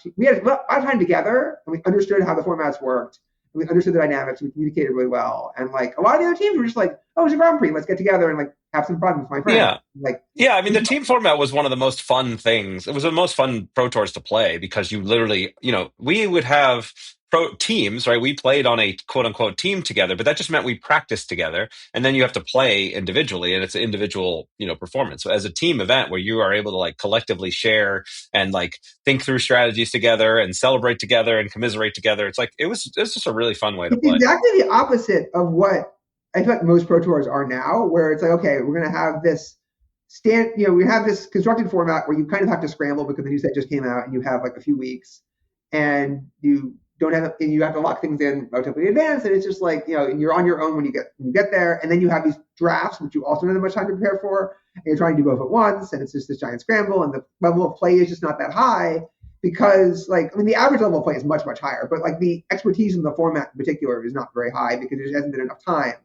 S2: time together and we understood how the formats worked. We understood the dynamics. We communicated really well, and like a lot of the other teams were just like, "Oh, it's a Grand Prix. Let's get together and like have some fun with my friends."
S3: The team format was one of the most fun things. It was the most fun Pro Tours to play because you literally, we would have pro teams, right? We played on a quote unquote team together, but that just meant we practiced together, and then you have to play individually, and it's an individual, performance. So as a team event where you are able to like collectively share and like think through strategies together and celebrate together and commiserate together, it's like it was just a really fun way to play.
S2: Exactly the opposite of what I feel like most Pro Tours are now, where it's like, okay, we're going to have this we have this constructed format where you kind of have to scramble because the new set just came out and you have like a few weeks and you have to lock things in relatively in advance, and it's just like, and you're on your own when you get there, and then you have these drafts which you also don't have much time to prepare for, and you're trying to do both at once, and it's just this giant scramble, and the level of play is just not that high because the average level of play is much, much higher, but like the expertise in the format in particular is not very high because there hasn't been enough time.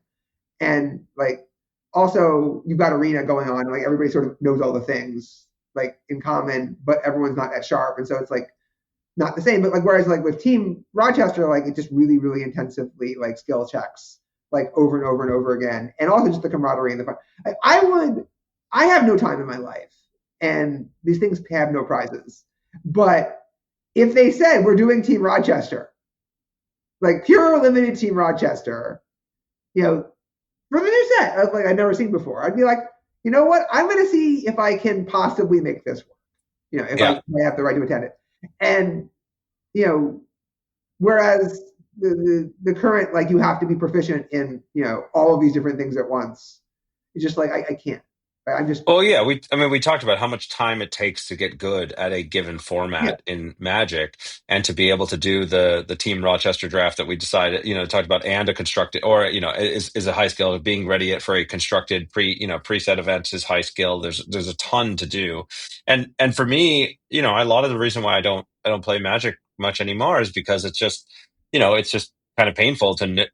S2: And like also you've got arena going on, like everybody sort of knows all the things like in common, but everyone's not that sharp, and so it's like not the same. But like whereas like with Team Rochester, like it just really, really intensively like skill checks like over and over and over again, and also just the camaraderie and the fun. I have no time in my life, and these things have no prizes. But if they said we're doing Team Rochester, like pure limited Team Rochester, for the new set, like I'd never seen before, I'd be like, you know what? I'm going to see if I can possibly make this work. If I have the right to attend it. And, whereas the current, like, you have to be proficient in, all of these different things at once. It's just like, I can't. I'm just,
S3: Well, yeah, we talked about how much time it takes to get good at a given
S2: yeah,
S3: format in Magic, and to be able to do the Team Rochester draft that we decided, talked about, and a constructed, or is a high skill. Being ready for a constructed preset events is high skill. There's a ton to do, and for me, a lot of the reason why I don't play Magic much anymore is because it's just kind of painful to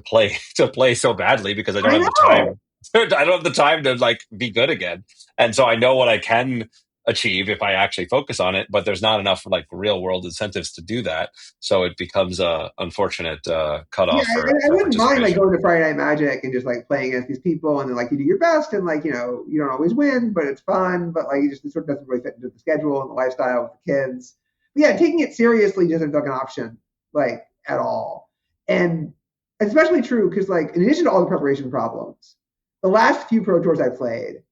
S3: play to play so badly, because I don't
S2: I
S3: have the
S2: know.
S3: time. I don't have the time to like be good again. And so I know what I can achieve if I actually focus on it, but there's not enough like real world incentives to do that. So it becomes a unfortunate
S2: Yeah,
S3: cutoff
S2: I
S3: for
S2: wouldn't mind like
S3: participation.
S2: going to Friday Night Magic and just like playing against these people, and then like you do your best, and like, you don't always win, but it's fun. But like it sort of doesn't really fit into the schedule and the lifestyle with the kids. But yeah, taking it seriously doesn't feel like an option, like, at all. And especially true because, like, in addition to all the preparation problems, the last few Pro Tours I played,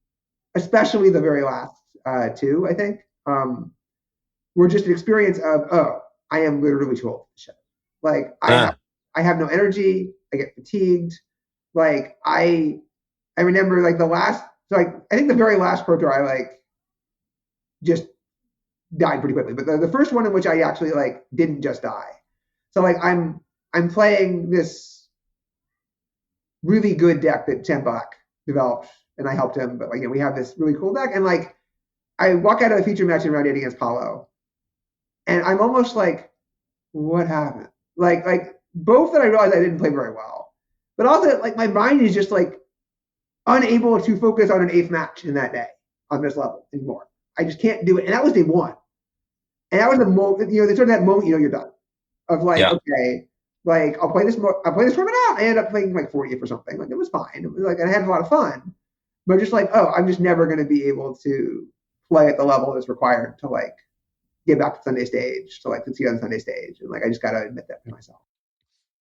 S2: especially the very last two, I think, were just an experience of, oh, I am literally too old for this shit. Like,
S3: Ah,
S2: I have no energy. I get fatigued. Like, I remember like the last, so like I think the very last Pro Tour I like just died pretty quickly. But the first one in which I actually like didn't just die. So like I'm playing this really good deck that Tim Buck developed, and I helped him. But like, we have this really cool deck, and like I walk out of a feature match in round 8 against Paulo, and I'm almost like, what happened? Like both that I realized I didn't play very well, but also like my mind is just like unable to focus on an eighth match in that day on this level anymore. I just can't do it. And that was day one. And that was the moment, there's sort of that moment, you're done. Of like,
S3: yeah.
S2: okay, like I'll play this tournament out. I ended up playing like 40th or something. Like, it was fine. It was like, I had a lot of fun. But just like, oh, I'm just never going to be able to play at the level that's required to like get back to Sunday stage, to like succeed on Sunday stage. And like, I just got to admit that to myself.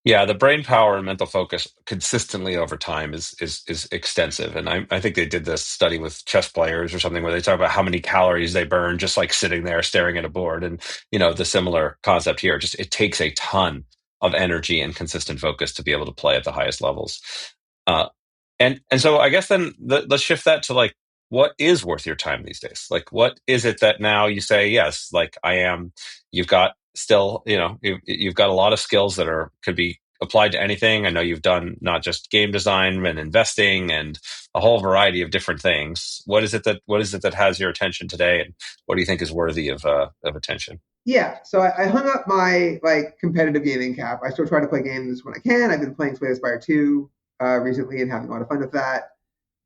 S3: Yeah, the brain power and mental focus consistently over time is extensive, and I think they did this study with chess players or something where they talk about how many calories they burn just like sitting there staring at a board, and the similar concept here. Just it takes a ton of energy and consistent focus to be able to play at the highest levels. Uh, and so I guess then let's shift that to like what is worth your time these days. Like what is it that now you say yes, like I am. You've got still you've got a lot of skills that could be applied to anything. I know you've done not just game design and investing and a whole variety of different things. What is it that has your attention today, and what do you think is worthy of attention?
S2: Yeah, so I hung up my like competitive gaming cap. I still try to play games when I can. I've been playing Slay the Spire 2 recently and having a lot of fun with that.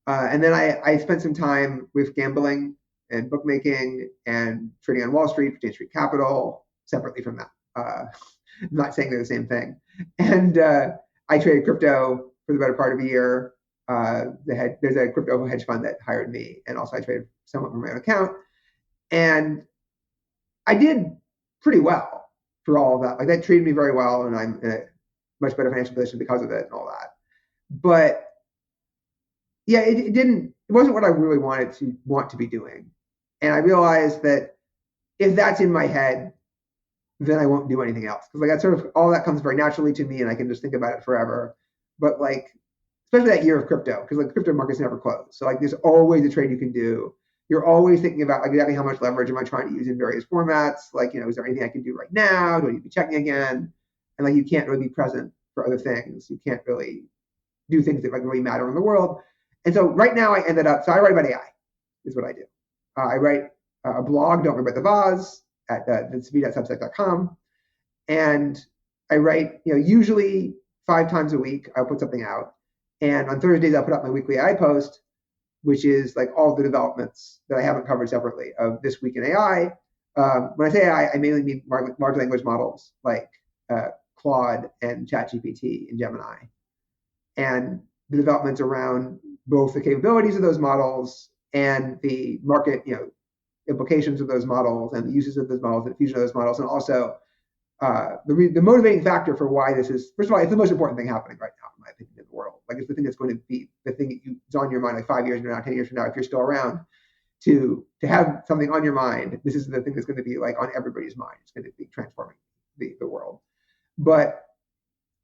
S2: And then I spent some time with gambling and bookmaking and trading on Wall Street, State Street Capital, separately from that. I'm not saying they're the same thing. And I traded crypto for the better part of a year. There's a crypto hedge fund that hired me, and also I traded somewhat from my own account. And I did pretty well for all of that. Like, that treated me very well, and I'm in a much better financial position because of it and all that. But yeah, it wasn't what I really want to be doing. And I realized that if that's in my head, then I won't do anything else. Because like, that sort of, all that comes very naturally to me, and I can just think about it forever. But like, especially that year of crypto, because like crypto markets never close. So like, there's always a trade you can do. You're always thinking about like, exactly how much leverage am I trying to use in various formats. Like, is there anything I can do right now? Do I need to be checking again? And like, you can't really be present for other things. You can't really do things that like really matter in the world. And so right now so I write about AI is what I do. I write a blog, Don't Worry About the Vase, at vincentv.substack.com. And I write, usually 5 times a week, I'll put something out. And on Thursdays, I'll put up my weekly AI post, which is like all the developments that I haven't covered separately of this week in AI. When I say AI, I mainly mean large language models like Claude and ChatGPT and Gemini, and the developments around both the capabilities of those models and the market, implications of those models and the uses of those models and the fusion of those models, and also the motivating factor for why this is, first of all, it's the most important thing happening right now, in my opinion, in the world. Like, it's the thing that's going to be the thing that is on your mind like 5 years from now, 10 years from now, if you're still around, to have something on your mind. This is the thing that's going to be like on everybody's mind. It's going to be transforming the world. But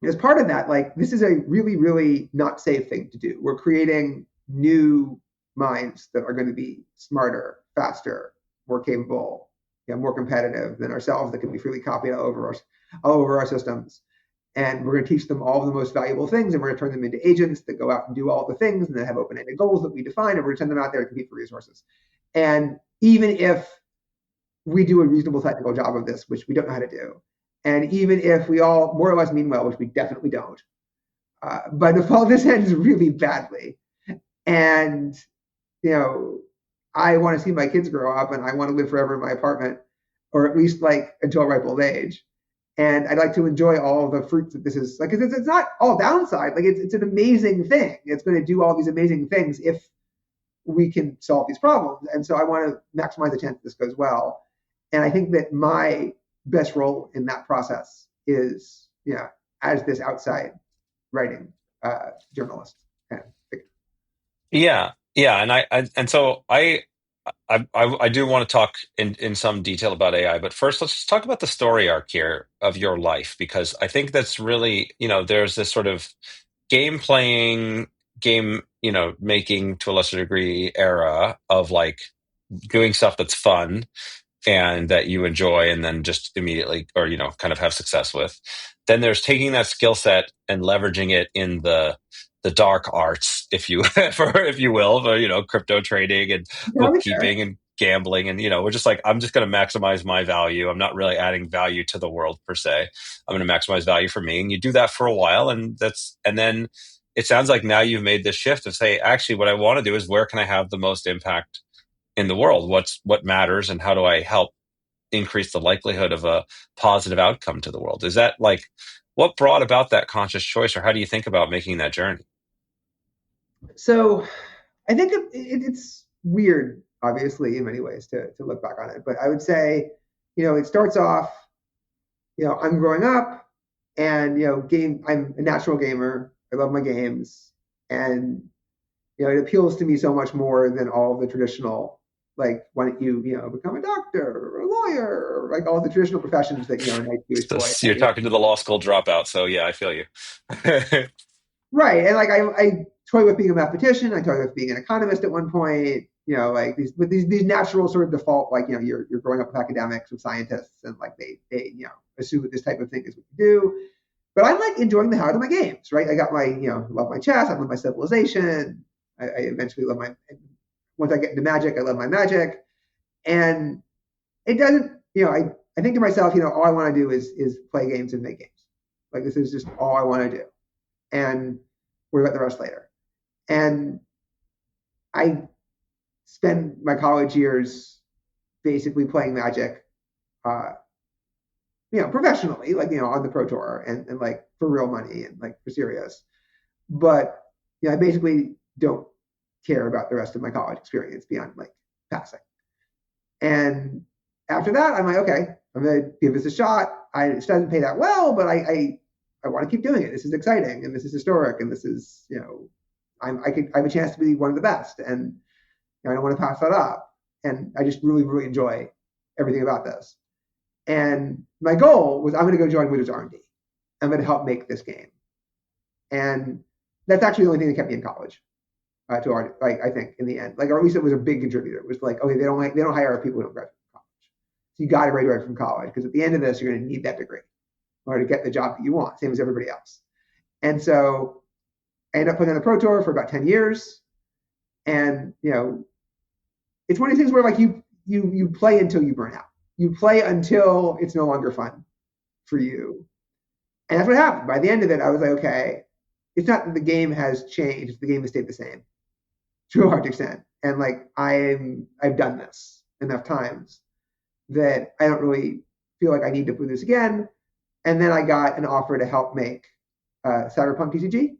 S2: as part of that, like this is a really, really not safe thing to do. We're creating new minds that are going to be smarter, faster, more capable, more competitive than ourselves that can be freely copied all over our systems. And we're going to teach them all of the most valuable things, and we're going to turn them into agents that go out and do all the things and then have open-ended goals that we define, and we're going to send them out there to compete for resources. And even if we do a reasonable technical job of this, which we don't know how to do, and even if we all more or less mean well, which we definitely don't, by default, this ends really badly. And, I want to see my kids grow up, and I want to live forever in my apartment, or at least like until ripe old age. And I'd like to enjoy all the fruits that this is. Like, it's not all downside. Like, it's an amazing thing. It's going to do all these amazing things if we can solve these problems. And so I want to maximize the chance that this goes well. And I think that my best role in that process is, as this outside writing journalist kind of figure.
S3: Yeah, yeah, and so I do want to talk in some detail about AI, but first let's just talk about the story arc here of your life, because I think that's really, there's this sort of game playing, game, making to a lesser degree era of like doing stuff that's fun and that you enjoy and then just immediately or kind of have success with. Then there's taking that skill set and leveraging it in the dark arts, if you if you will, crypto trading and bookkeeping and gambling, and we're just like, I'm just going to maximize my value. I'm not really adding value to the world per se. I'm going to maximize value for me, and you do that for a while, and then it sounds like now you've made this shift of say, actually, what I want to do is where can I have the most impact in the world? What matters, and how do I help increase the likelihood of a positive outcome to the world? Is that like what brought about that conscious choice, or how do you think about making that journey?
S2: So I think it's weird, obviously, in many ways to look back on it. But I would say, it starts off, I'm growing up and, I'm a natural gamer. I love my games. And, it appeals to me so much more than all the traditional, like, why don't you, become a doctor or a lawyer, or like all the traditional professions that, a nice Jewish boy.
S3: So you're talking to the law school dropout. So yeah, I feel you.
S2: Right. And like, I toy with being a mathematician. I toy with being an economist at one point, like these natural sort of default, like, you're growing up with academics, with scientists, and like they assume that this type of thing is what you do. But I'm like enjoying the hell out of my games, right? I got my, love my chess. I love my civilization. I eventually love once I get into magic, I love my magic. And it doesn't, I think to myself, all I want to do is play games and make games. Like, this is just all I want to do. And worry about the rest later. And I spend my college years basically playing Magic, professionally, like, on the Pro Tour and like for real money and like for serious. But, I basically don't care about the rest of my college experience beyond like passing. And after that, I'm like, okay, I'm going to give this a shot. It doesn't pay that well, but I want to keep doing it. This is exciting, and this is historic, and this is, I have a chance to be one of the best, and I don't want to pass that up. And I just really, really enjoy everything about this. And my goal was, I'm going to go join Wizards R&D. I'm going to help make this game. And that's actually the only thing that kept me in college. To art, like, I think in the end, like, or at least it was a big contributor. It was like, okay, they don't hire people who don't graduate from college. So you got to graduate from college, because at the end of this, you're going to need that degree in order to get the job that you want, same as everybody else. And so I ended up playing on the Pro Tour for about 10 years. And, it's one of these things where like you play until you burn out. You play until it's no longer fun for you. And that's what happened. By the end of it, I was like, okay, it's not that the game has changed, the game has stayed the same to a large extent. And like, I've done this enough times that I don't really feel like I need to do this again. And then I got an offer to help make Cyberpunk TCG,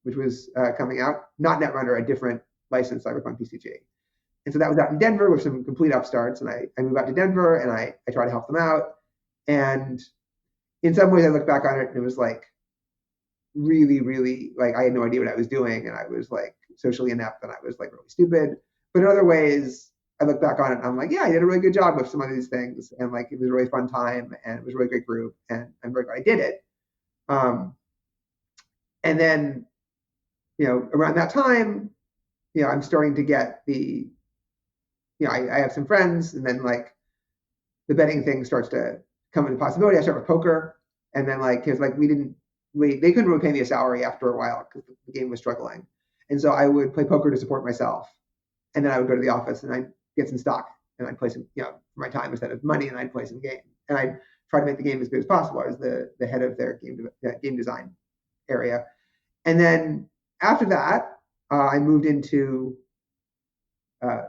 S2: which was coming out, not Netrunner, a different licensed Cyberpunk TCG. And so that was out in Denver with some complete upstarts. And I moved out to Denver, and I tried to help them out. And in some ways, I look back on it, and it was like really, really, like, I had no idea what I was doing. And I was like socially inept, and I was like really stupid. But in other ways, I look back on it and I'm like, yeah, I did a really good job with some of these things. And like, it was a really fun time, and it was a really great group, and I'm very glad I did it. And then, around that time, I'm starting to get I have some friends, and then like the betting thing starts to come into possibility. I start with poker, and then because they couldn't really pay me a salary after a while because the game was struggling, and so I would play poker to support myself, and then I would go to the office and I'd get some stock and I'd play some for my time instead of money, and I'd play some game, and I'd try to make the game as good as possible. I was the head of their game design area, and then after that, I moved into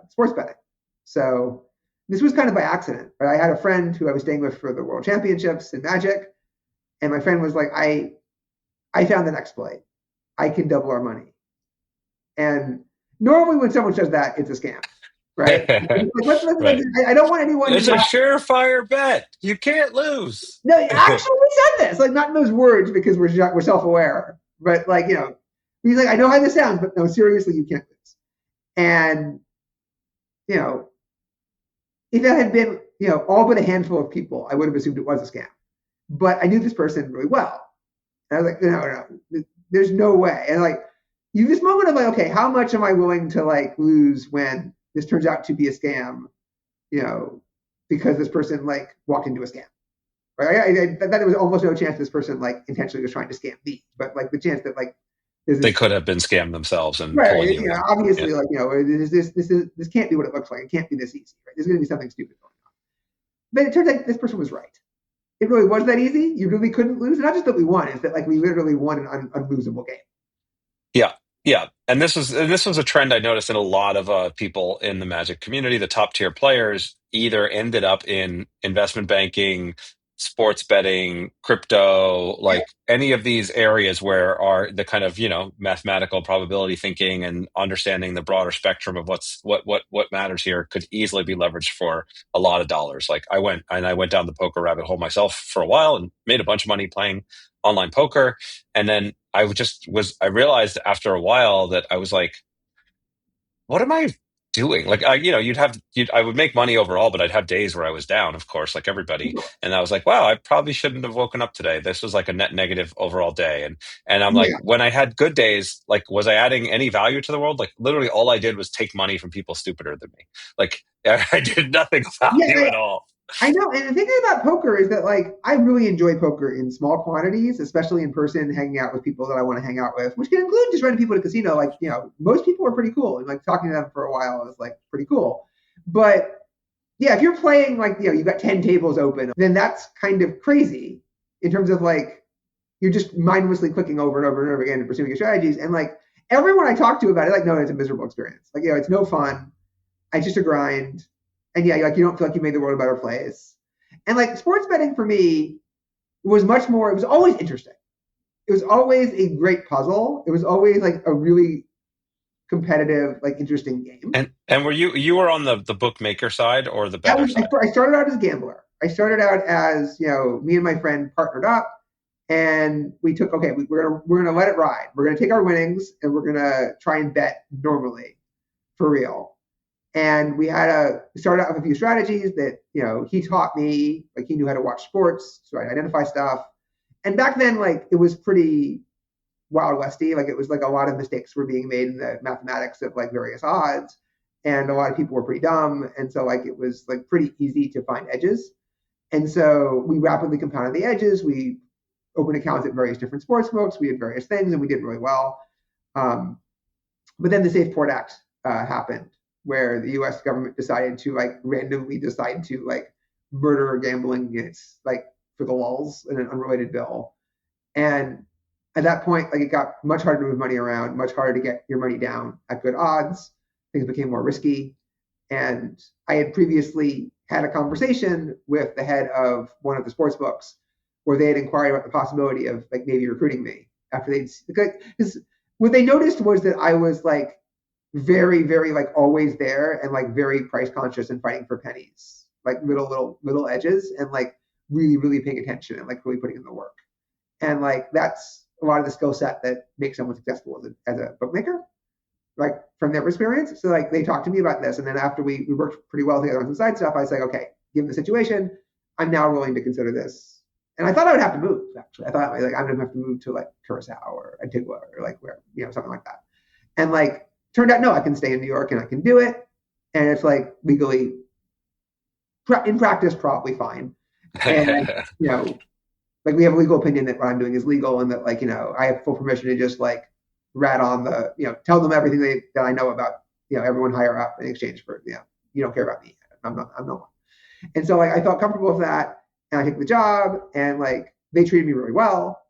S2: sports betting. So this was kind of by accident, but I had a friend who I was staying with for the World Championships in Magic, and my friend was like, "I found an exploit. I can double our money." And normally, when someone says that, it's a scam, right?
S3: Right.
S2: I don't want anyone.
S3: It's a surefire bet. You can't lose.
S2: No, actually, we said this, like not in those words because we're self-aware, but he's like, "I know how this sounds, but no, seriously, you can't lose." And if that had been, all but a handful of people, I would have assumed it was a scam. But I knew this person really well. And I was like, no, there's no way. And this moment of okay, how much am I willing to lose when this turns out to be a scam, because this person walked into a scam. Right? I thought there was almost no chance this person intentionally was trying to scam me. But the chance that
S3: they could have been scammed themselves and
S2: right,
S3: pulling you in.
S2: Obviously, this can't be what it looks like. It can't be this easy. Right? There's going to be something stupid going on. But it turns out this person was right. It really was that easy. You really couldn't lose. Not just that we won, it's that we literally won an unlosable game.
S3: Yeah. Yeah. And this was a trend I noticed in a lot of people in the Magic community. The top tier players either ended up in investment banking, sports betting, crypto, any of these areas where are the kind of, mathematical probability thinking and understanding the broader spectrum of what matters here could easily be leveraged for a lot of dollars. I went down the poker rabbit hole myself for a while and made a bunch of money playing online poker. And then I realized after a while that I was like, what am I doing? I would make money overall, but I'd have days where I was down, of course, like everybody. And I was like, wow, I probably shouldn't have woken up today. This was a net negative overall day. And I'm like, when I had good days, was I adding any value to the world? Literally all I did was take money from people stupider than me. I did nothing of value at all.
S2: I know, and the thing about poker is that I really enjoy poker in small quantities, especially in person, hanging out with people that I want to hang out with, which can include just random people at a casino. Most people are pretty cool, and talking to them for a while is pretty cool. But yeah, if you're playing you've got 10 tables open, then that's kind of crazy in terms of you're just mindlessly clicking over and over and over again and pursuing your strategies. And everyone I talk to about it, no, it's a miserable experience. It's no fun. It's just a grind. And yeah, you don't feel like you made the world a better place. And sports betting for me was much more, it was always interesting. It was always a great puzzle. It was always a really competitive, interesting game.
S3: And were you were on the bookmaker side or the bettor side?
S2: I started out as a gambler. I started out as, me and my friend partnered up and we took, we're gonna let it ride. We're gonna take our winnings and we're gonna try and bet normally for real. And we started out with a few strategies that, he taught me, he knew how to watch sports, so I'd identify stuff. And back then, it was pretty Wild Westy. It was a lot of mistakes were being made in the mathematics of various odds. And a lot of people were pretty dumb. And so it was pretty easy to find edges. And so we rapidly compounded the edges. We opened accounts at various different sports books. We had various things and we did really well. But then the Safe Port Act happened, where the U.S. government decided to randomly decide to murder gambling units for the lulz in an unrelated bill. And at that point, it got much harder to move money around, much harder to get your money down at good odds. Things became more risky. And I had previously had a conversation with the head of one of the sports books where they had inquired about the possibility of maybe recruiting me after because what they noticed was that I was very, very always there and very price conscious and fighting for pennies, little edges and really, really paying attention and really putting in the work. And that's a lot of the skill set that makes someone successful as a bookmaker, from their experience. So they talked to me about this. And then after we worked pretty well together on some side stuff, I was okay, given the situation, I'm now willing to consider this. And I thought I would have to move, actually. I thought like I'm gonna have to move to like Curacao or Antigua or like where, something like that. And like turned out no, I can stay in New York and I can do it. And it's like legally in practice probably fine. And like we have a legal opinion that what I'm doing is legal and that like, I have full permission to just like rat on the, tell them everything that I know about, everyone higher up in exchange for, you don't care about me. I'm no one. And so like I felt comfortable with that and I took the job and like they treated me really well.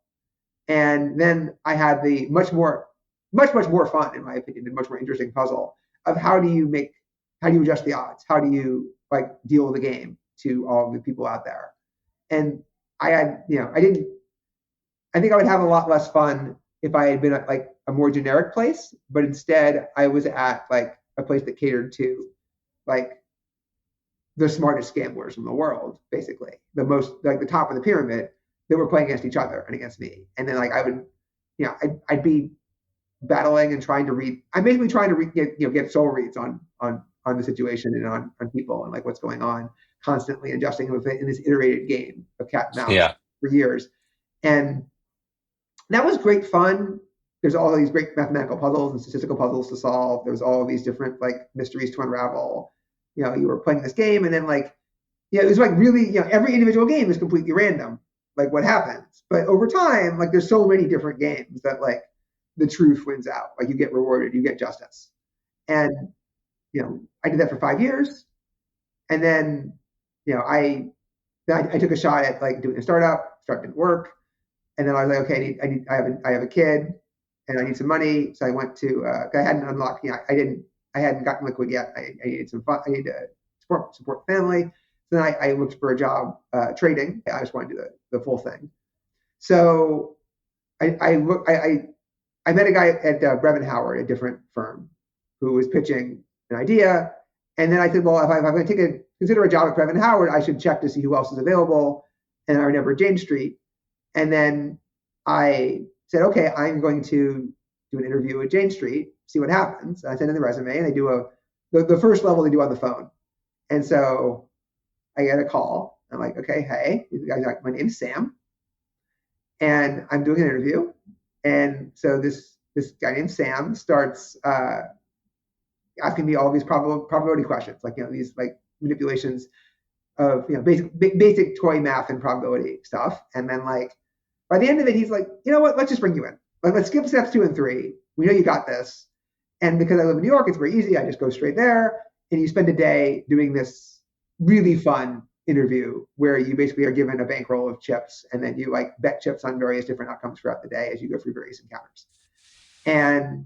S2: And then I had the much more fun, in my opinion, and much more interesting puzzle of how do you adjust the odds? How do you like deal with the game to all the people out there? And I had, I think I would have a lot less fun if I had been at like a more generic place, but instead I was at like a place that catered to like the smartest gamblers in the world, basically the most like the top of the pyramid that were playing against each other and against me. And then like I would, I'd be battling and trying to read. I'm basically trying to get soul reads on the situation and on people and like what's going on, constantly adjusting in this iterated game of cat and mouse for years. And that was great fun. There's all these great mathematical puzzles and statistical puzzles to solve. There's all these different like mysteries to unravel. You were playing this game and then like, it was like really, every individual game is completely random, like what happens. But over time, like there's so many different games that like the truth wins out. Like you get rewarded, you get justice. And, I did that for 5 years. And then, I took a shot at like doing a startup didn't work. And then I was like, okay, I have a kid and I need some money. So I went to, I hadn't unlocked, I hadn't gotten liquid yet. I needed some fun. I needed to support the family. So then I looked for a job trading. I just wanted to do the full thing. So I met a guy at Brevin Howard, a different firm, who was pitching an idea. And then I said, well, if I'm going to consider a job at Brevin Howard, I should check to see who else is available. And I remember Jane Street. And then I said, okay, I'm going to do an interview at Jane Street, see what happens. And I send in the resume and they do the first level they do on the phone. And so I get a call. I'm like, okay, hey, the guy's like, my name's Sam. And I'm doing an interview. And so this guy named Sam starts asking me all these probability questions, like, these like manipulations of, basic toy math and probability stuff. And then like, by the end of it, he's like, you know what, let's just bring you in. Like, let's skip steps 2 and 3. We know you got this. And because I live in New York, it's very easy. I just go straight there. And you spend a day doing this really fun interview where you basically are given a bankroll of chips and then you like bet chips on various different outcomes throughout the day as you go through various encounters. And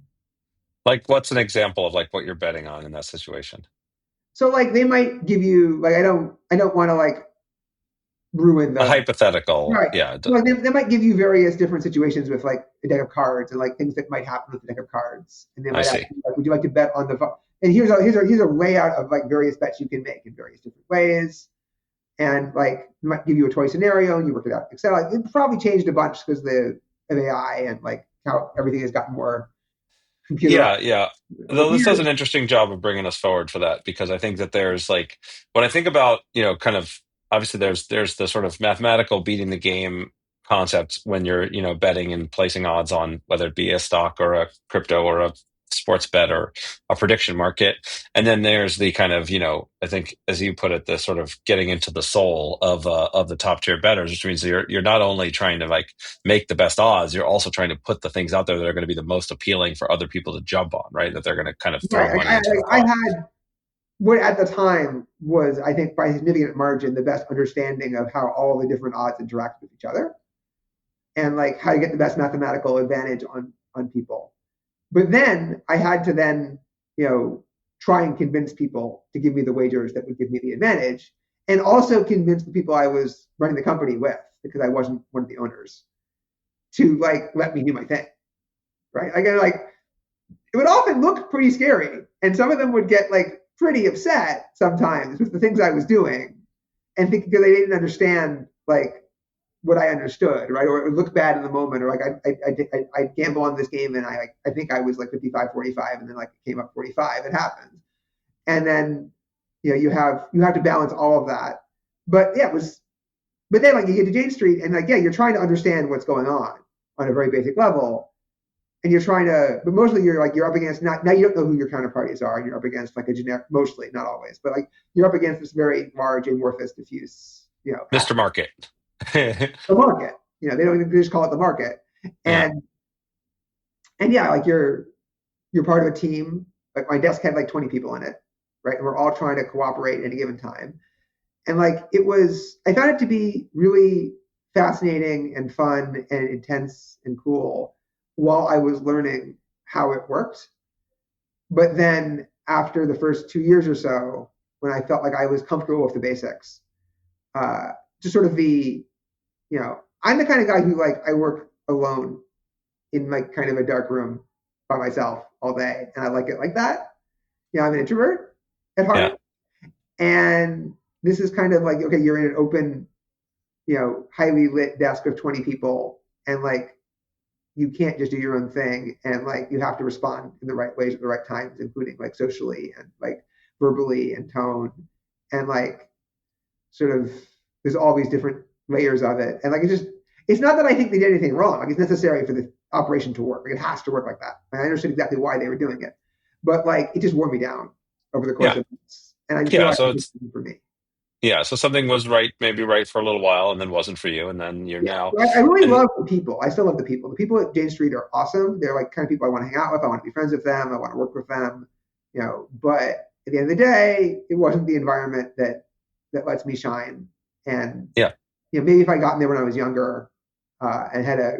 S3: like, what's an example of like what you're betting on in that situation?
S2: So like they might give you like, I don't want to like ruin the
S3: hypothetical.
S2: Right.
S3: Yeah.
S2: Well, they might give you various different situations with like a deck of cards and like things that might happen with the deck of cards. And they might ask you, like, would you like to bet on the and here's a layout of like various bets you can make in various different ways. And like they might give you a toy scenario and you work it out. Excel. Like, it probably changed a bunch because of AI and like how everything has gotten more computer.
S3: Yeah. Though this does an interesting job of bringing us forward for that, because I think that there's like, when I think about, kind of, obviously there's the sort of mathematical beating the game concept when you're, betting and placing odds on whether it be a stock or a crypto or a sports bet or a prediction market. And then there's the kind of, I think, as you put it, the sort of getting into the soul of the top tier bettors, which means you're not only trying to like make the best odds, you're also trying to put the things out there that are going to be the most appealing for other people to jump on, right? That they're going to kind of throw money into.
S2: I had what at the time was, I think, by a significant margin, the best understanding of how all the different odds interact with each other and like how to get the best mathematical advantage on people. But then I had to then, try and convince people to give me the wagers that would give me the advantage, and also convince the people I was running the company with, because I wasn't one of the owners, to like let me do my thing, right? Like it would often look pretty scary, and some of them would get like pretty upset sometimes with the things I was doing, and think because they didn't understand like what I understood, right? Or it would look bad in the moment, or like I gamble on this game and I think I was like 55-45 and then like it came up 45. It happens. And then, you have to balance all of that. But yeah, But then like you get to Jane Street and like, yeah, you're trying to understand what's going on a very basic level. And you're trying to, but mostly you're up against, now you don't know who your counterparties are, and you're up against like a generic, mostly, not always, but like you're up against this very large, amorphous, diffuse,
S3: Mr. Market.
S2: The market. They don't even, they just call it the market. And yeah, like you're part of a team. Like my desk had like 20 people in it, right? And we're all trying to cooperate at a given time. And like I found it to be really fascinating and fun and intense and cool while I was learning how it worked. But then after the first 2 years or so, when I felt like I was comfortable with the basics, just sort of I'm the kind of guy who like, I work alone in like kind of a dark room by myself all day. And I like it like that. I'm an introvert at heart. Yeah. And this is kind of like, okay, you're in an open, highly lit desk of 20 people. And like, you can't just do your own thing. And like, you have to respond in the right ways at the right times, including like socially and like verbally and tone. And like, sort of, there's all these different layers of it. And like, it's not that I think they did anything wrong. Like it's necessary for the operation to work. Like it has to work like that. And I understood exactly why they were doing it. But like, it just wore me down over the course of months. And I just feel like
S3: so
S2: it's for me.
S3: Yeah, so something was maybe right for a little while, and then wasn't for you, and then you're now.
S2: I really love the people. I still love the people. The people at Jane Street are awesome. They're like kind of people I want to hang out with. I want to be friends with them. I want to work with them. But at the end of the day, it wasn't the environment that lets me shine. And maybe if I gotten there when I was younger and had a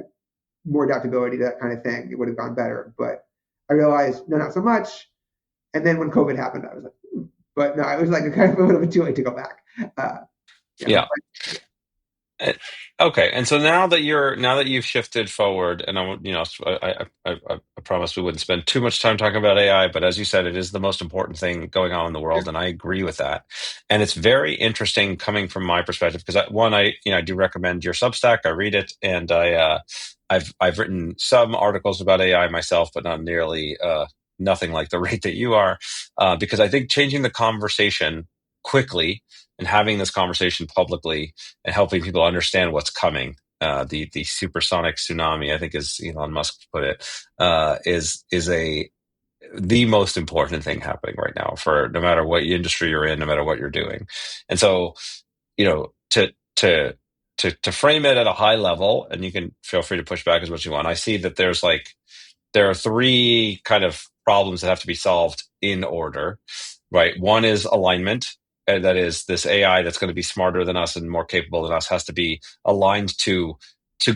S2: more adaptability to that kind of thing, it would have gone better. But I realized, no, not so much. And then when COVID happened, I was like, but no, it was like a kind of a little bit too late to go back.
S3: Okay, and so now that you've shifted forward, and I promised we wouldn't spend too much time talking about AI, but as you said, it is the most important thing going on in the world, and I agree with that. And it's very interesting coming from my perspective because I do recommend your Substack. I read it, and I've written some articles about AI myself, but not nearly nothing like the rate that you are, because I think changing the conversation quickly and having this conversation publicly and helping people understand what's coming, the supersonic tsunami, I think, as Elon Musk put it, is the most important thing happening right now for no matter what industry you're in, no matter what you're doing. And so, to frame it at a high level, and you can feel free to push back as much as you want. I see that there are three kind of problems that have to be solved in order, right? One is alignment. And that is this AI that's going to be smarter than us and more capable than us has to be aligned to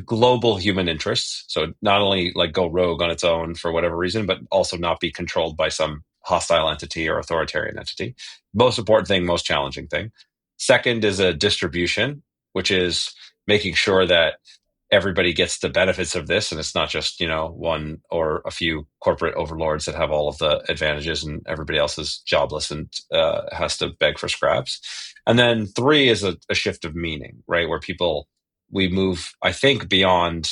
S3: global human interests. So not only like go rogue on its own for whatever reason, but also not be controlled by some hostile entity or authoritarian entity. Most important thing, most challenging thing. Second is a distribution, which is making sure that everybody gets the benefits of this, and it's not just one or a few corporate overlords that have all of the advantages, and everybody else is jobless and has to beg for scraps. And then three is a shift of meaning, right? Where we move, I think, beyond.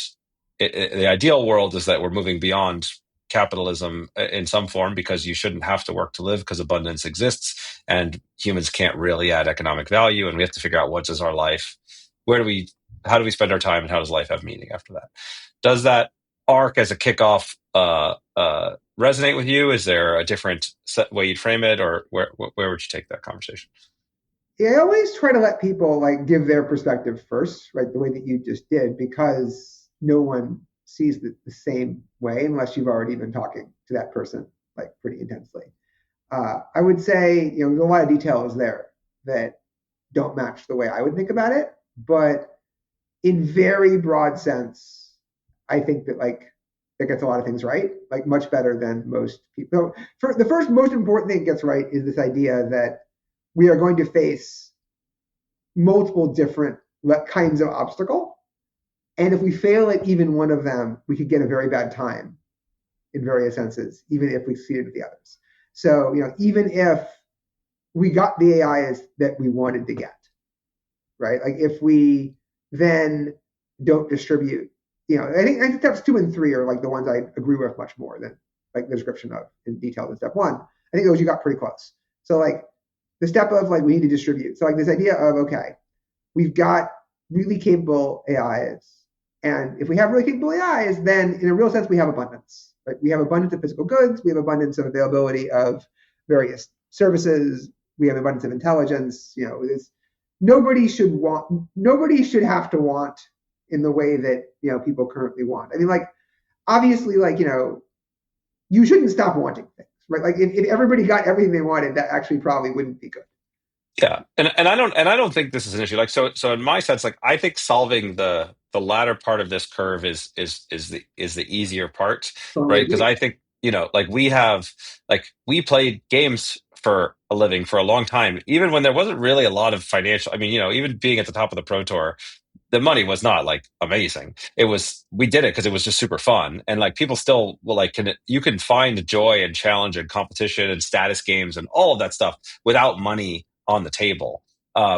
S3: The ideal world is that we're moving beyond capitalism in some form because you shouldn't have to work to live because abundance exists and humans can't really add economic value, and we have to figure out what does our life, how do we spend our time, and how does life have meaning after that? Does that arc as a kickoff resonate with you? Is there a different way you'd frame it, or where would you take that conversation?
S2: Yeah, I always try to let people like give their perspective first, right? The way that you just did, because no one sees the same way unless you've already been talking to that person like pretty intensely. I would say, there's a lot of details there that don't match the way I would think about it, but in very broad sense, I think that like that gets a lot of things right, like much better than most people. So the first most important thing it gets right is this idea that we are going to face multiple different kinds of obstacle. And if we fail at even one of them, we could get a very bad time in various senses, even if we succeeded with the others. So, even if we got the AIs that we wanted to get, right? Like if we then don't distribute, I think steps 2 and 3 are like the ones I agree with much more than like the description of in detail in step 1. I think those you got pretty close. So like the step of like we need to distribute. So like this idea of, okay, we've got really capable AIs. And if we have really capable AIs, then in a real sense, we have abundance. Right? We have abundance of physical goods. We have abundance of availability of various services. We have abundance of intelligence. Nobody should have to want in the way that people currently want. I mean, like obviously, like you shouldn't stop wanting things, right? Like if everybody got everything they wanted, that actually probably wouldn't be good.
S3: Yeah, and I don't think this is an issue. Like so in my sense, like I think solving the latter part of this curve is the easier part,
S2: Totally
S3: right? Because
S2: agree.
S3: I think like we played games for a living for a long time, even when there wasn't really a lot of financial. I mean, even being at the top of the Pro Tour, the money was not like amazing. It was we did it because it was just super fun, and like people still will like you can find joy and challenge and competition and status games and all of that stuff without money on the table,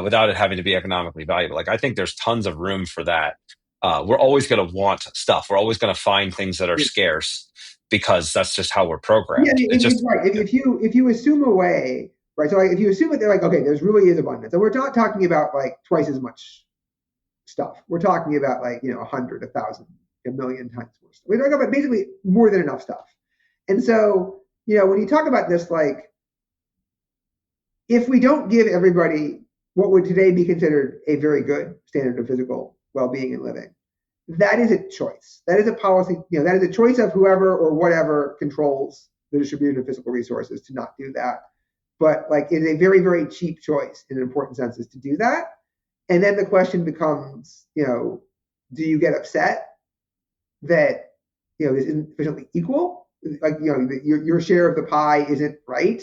S3: without it having to be economically valuable. Like I think there's tons of room for that. We're always going to want stuff. We're always going to find things that are scarce because that's just how we're
S2: Yeah,
S3: programmed. It's just
S2: right. If you assume away, right? So like, if you assume that they're like, okay, there's really is abundance, and we're not talking about like twice as much stuff. We're talking about like 100, 1,000, a million times more stuff. We're talking about basically more than enough stuff. And so when you talk about this, like if we don't give everybody what would today be considered a very good standard of physical well-being and living, that is a choice. That is a policy. That is a choice of whoever or whatever controls the distribution of physical resources to not do that. But like, it's a very, very cheap choice in an important sense is to do that. And then the question becomes, do you get upset that this isn't sufficiently equal? Like your share of the pie isn't right,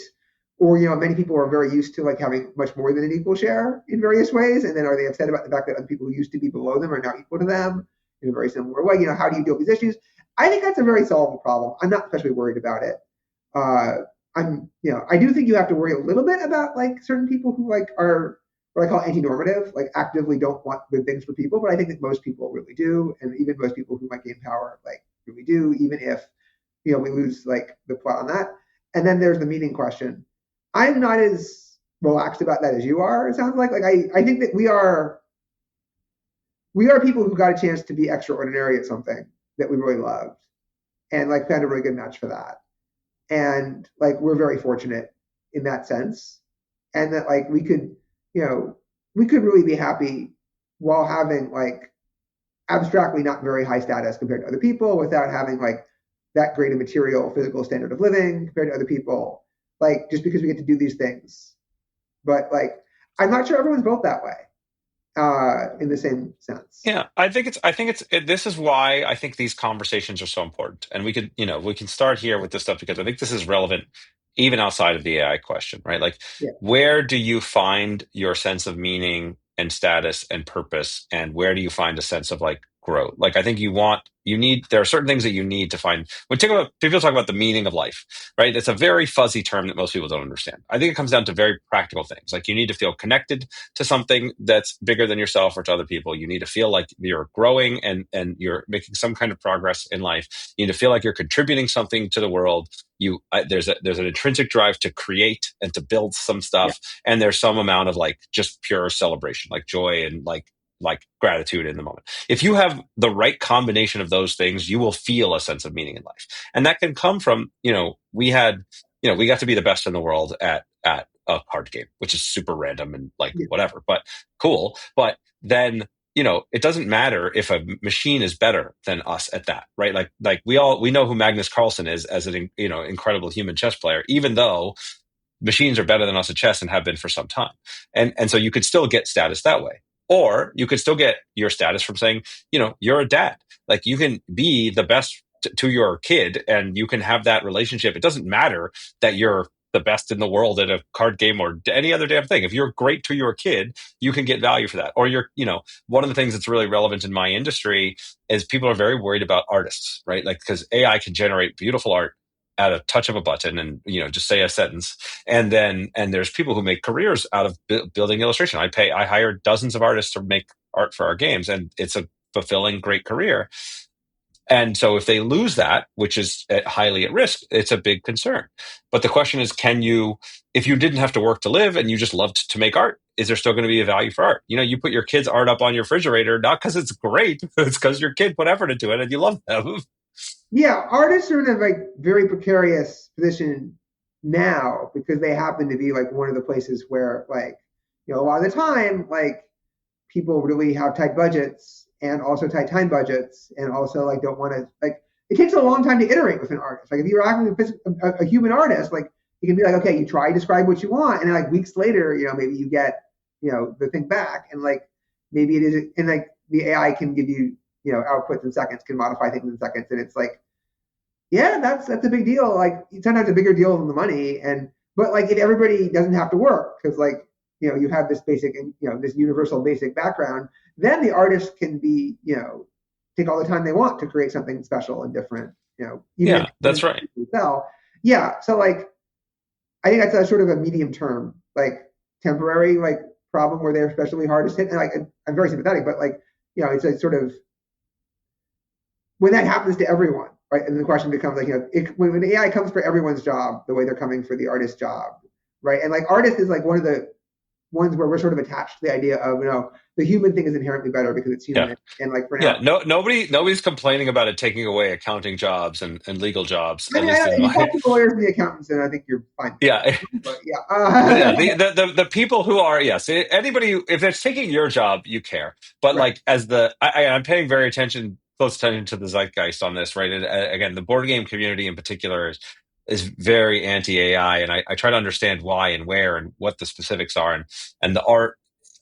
S2: or many people are very used to like having much more than an equal share in various ways, and then are they upset about the fact that other people who used to be below them are now equal to them in a very similar way? How do you deal with these issues? I think that's a very solvable problem. I'm not especially worried about it. I do think you have to worry a little bit about like certain people who like are what I call anti-normative, like actively don't want good things for people. But I think that most people really do, and even most people who might gain power like really do, even if we lose like the plot on that. And then there's the meaning question. I'm not as relaxed about that as you are. It sounds like I think that we are people who got a chance to be extraordinary at something that we really loved, and like found a really good match for that. And like we're very fortunate in that sense, and that like we could really be happy while having like abstractly not very high status compared to other people, without having like that great a material physical standard of living compared to other people, like just because we get to do these things. But like I'm not sure everyone's built that way in the same sense.
S3: Yeah, this is why I think these conversations are so important. And we can start here with this stuff because I think this is relevant even outside of the AI question, right? Like,
S2: Yeah.
S3: where do you find your sense of meaning and status and purpose? And where do you find a sense of like growth? Like, I think there are certain things that you need to find. When people talk about the meaning of life, right? It's a very fuzzy term that most people don't understand. I think it comes down to very practical things. Like you need to feel connected to something that's bigger than yourself or to other people. You need to feel like you're growing and you're making some kind of progress in life. You need to feel like you're contributing something to the world. There's an intrinsic drive to create and to build some stuff, yeah. And there's some amount of like just pure celebration, like joy and like gratitude in the moment. If you have the right combination of those things, you will feel a sense of meaning in life, and that can come from we got to be the best in the world at a card game, which is super random and like whatever, but cool. But then it doesn't matter if a machine is better than us at that, right? Like we know who Magnus Carlsen is as an incredible human chess player, even though machines are better than us at chess and have been for some time. And so you could still get status that way. Or you could still get your status from saying, you're a dad. Like you can be the best to your kid and you can have that relationship. It doesn't matter that you're the best in the world at a card game or any other damn thing. If you're great to your kid, you can get value for that. Or one of the things that's really relevant in my industry is people are very worried about artists, right? Like, because AI can generate beautiful art at a touch of a button and just say a sentence, and there's people who make careers out of building illustration. I hire dozens of artists to make art for our games, and it's a fulfilling, great career. And so if they lose that, which is highly at risk, it's a big concern. But the question is, if you didn't have to work to live and you just loved to make art is there still going to be a value for art? You put your kid's art up on your refrigerator, not because it's great, it's because your kid put effort into it and you love them.
S2: Yeah, artists are in a like very precarious position now because they happen to be like one of the places where like, a lot of the time, like people really have tight budgets and also tight time budgets and also like don't want to like, it takes a long time to iterate with an artist. Like if you're acting with a human artist, like you can be like, okay, you try to describe what you want, and then like weeks later, maybe you get, the thing back, and like maybe it is, and like the AI can give you, outputs in seconds, can modify things in seconds, and it's like, yeah, that's a big deal. Like sometimes a bigger deal than the money, but like if everybody doesn't have to work because like you have this basic, this universal basic background, then the artist can be, take all the time they want to create something special and different, even
S3: yeah, that's right.
S2: Sell. Yeah. So like, I think that's a sort of a medium term, like temporary, like problem where they're especially hard to hit. And like, I'm very sympathetic, but like, it's a sort of, when that happens to everyone, right? And the question becomes like, when AI comes for everyone's job, the way they're coming for the artist's job, right? And like artist is like one of the ones where we're sort of attached to the idea of, the human thing is inherently better because it's human.
S3: Yeah.
S2: And like for now,
S3: nobody's complaining about it taking away accounting jobs and legal jobs.
S2: I mean, if you talk to the lawyers and the accountants, then I think you're fine.
S3: Yeah.
S2: But yeah.
S3: The people who are, yes, anybody, if it's taking your job, you care. But
S2: Right.
S3: like I'm paying close attention to the zeitgeist on this, right? And again, the board game community in particular is very anti-AI, and I try to understand why and where and what the specifics are, and the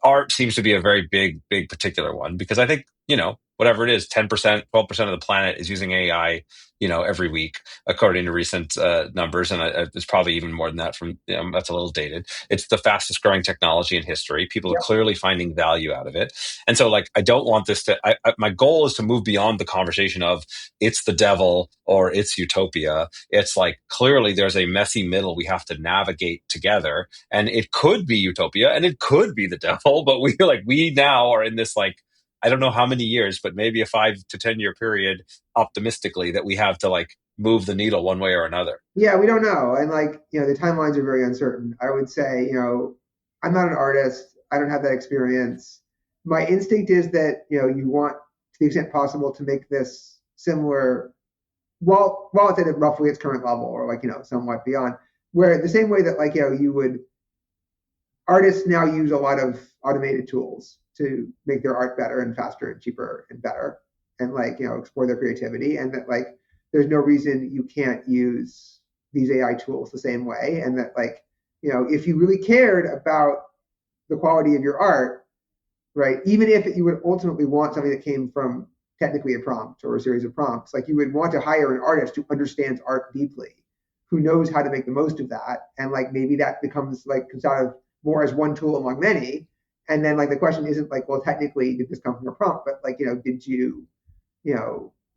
S3: art seems to be a very big particular one, because I think, whatever it is, 10%, 12% of the planet is using AI, every week, according to recent numbers. And it's probably even more than that that's a little dated. It's the fastest growing technology in history. People are clearly finding value out of it. And so like, I don't want this my goal is to move beyond the conversation of it's the devil or it's utopia. It's like, clearly there's a messy middle we have to navigate together, and it could be utopia and it could be the devil, but we now are in this, like, I don't know how many years, but maybe a 5 to 10 year period, optimistically, that we have to like move the needle one way or another.
S2: Yeah, we don't know. And like, the timelines are very uncertain. I would say, I'm not an artist. I don't have that experience. My instinct is that, you want, to the extent possible, to make this similar, while it's at roughly its current level, or like, somewhat beyond, where the same way that like, artists now use a lot of automated tools to make their art better and faster and cheaper and better, and like, explore their creativity, and that like there's no reason you can't use these AI tools the same way, and that like, if you really cared about the quality of your art, right, even if you would ultimately want something that came from technically a prompt or a series of prompts, like you would want to hire an artist who understands art deeply, who knows how to make the most of that, and like maybe that comes out of more as one tool among many. And then like the question isn't like, well, technically did this come from a prompt, but like, did you,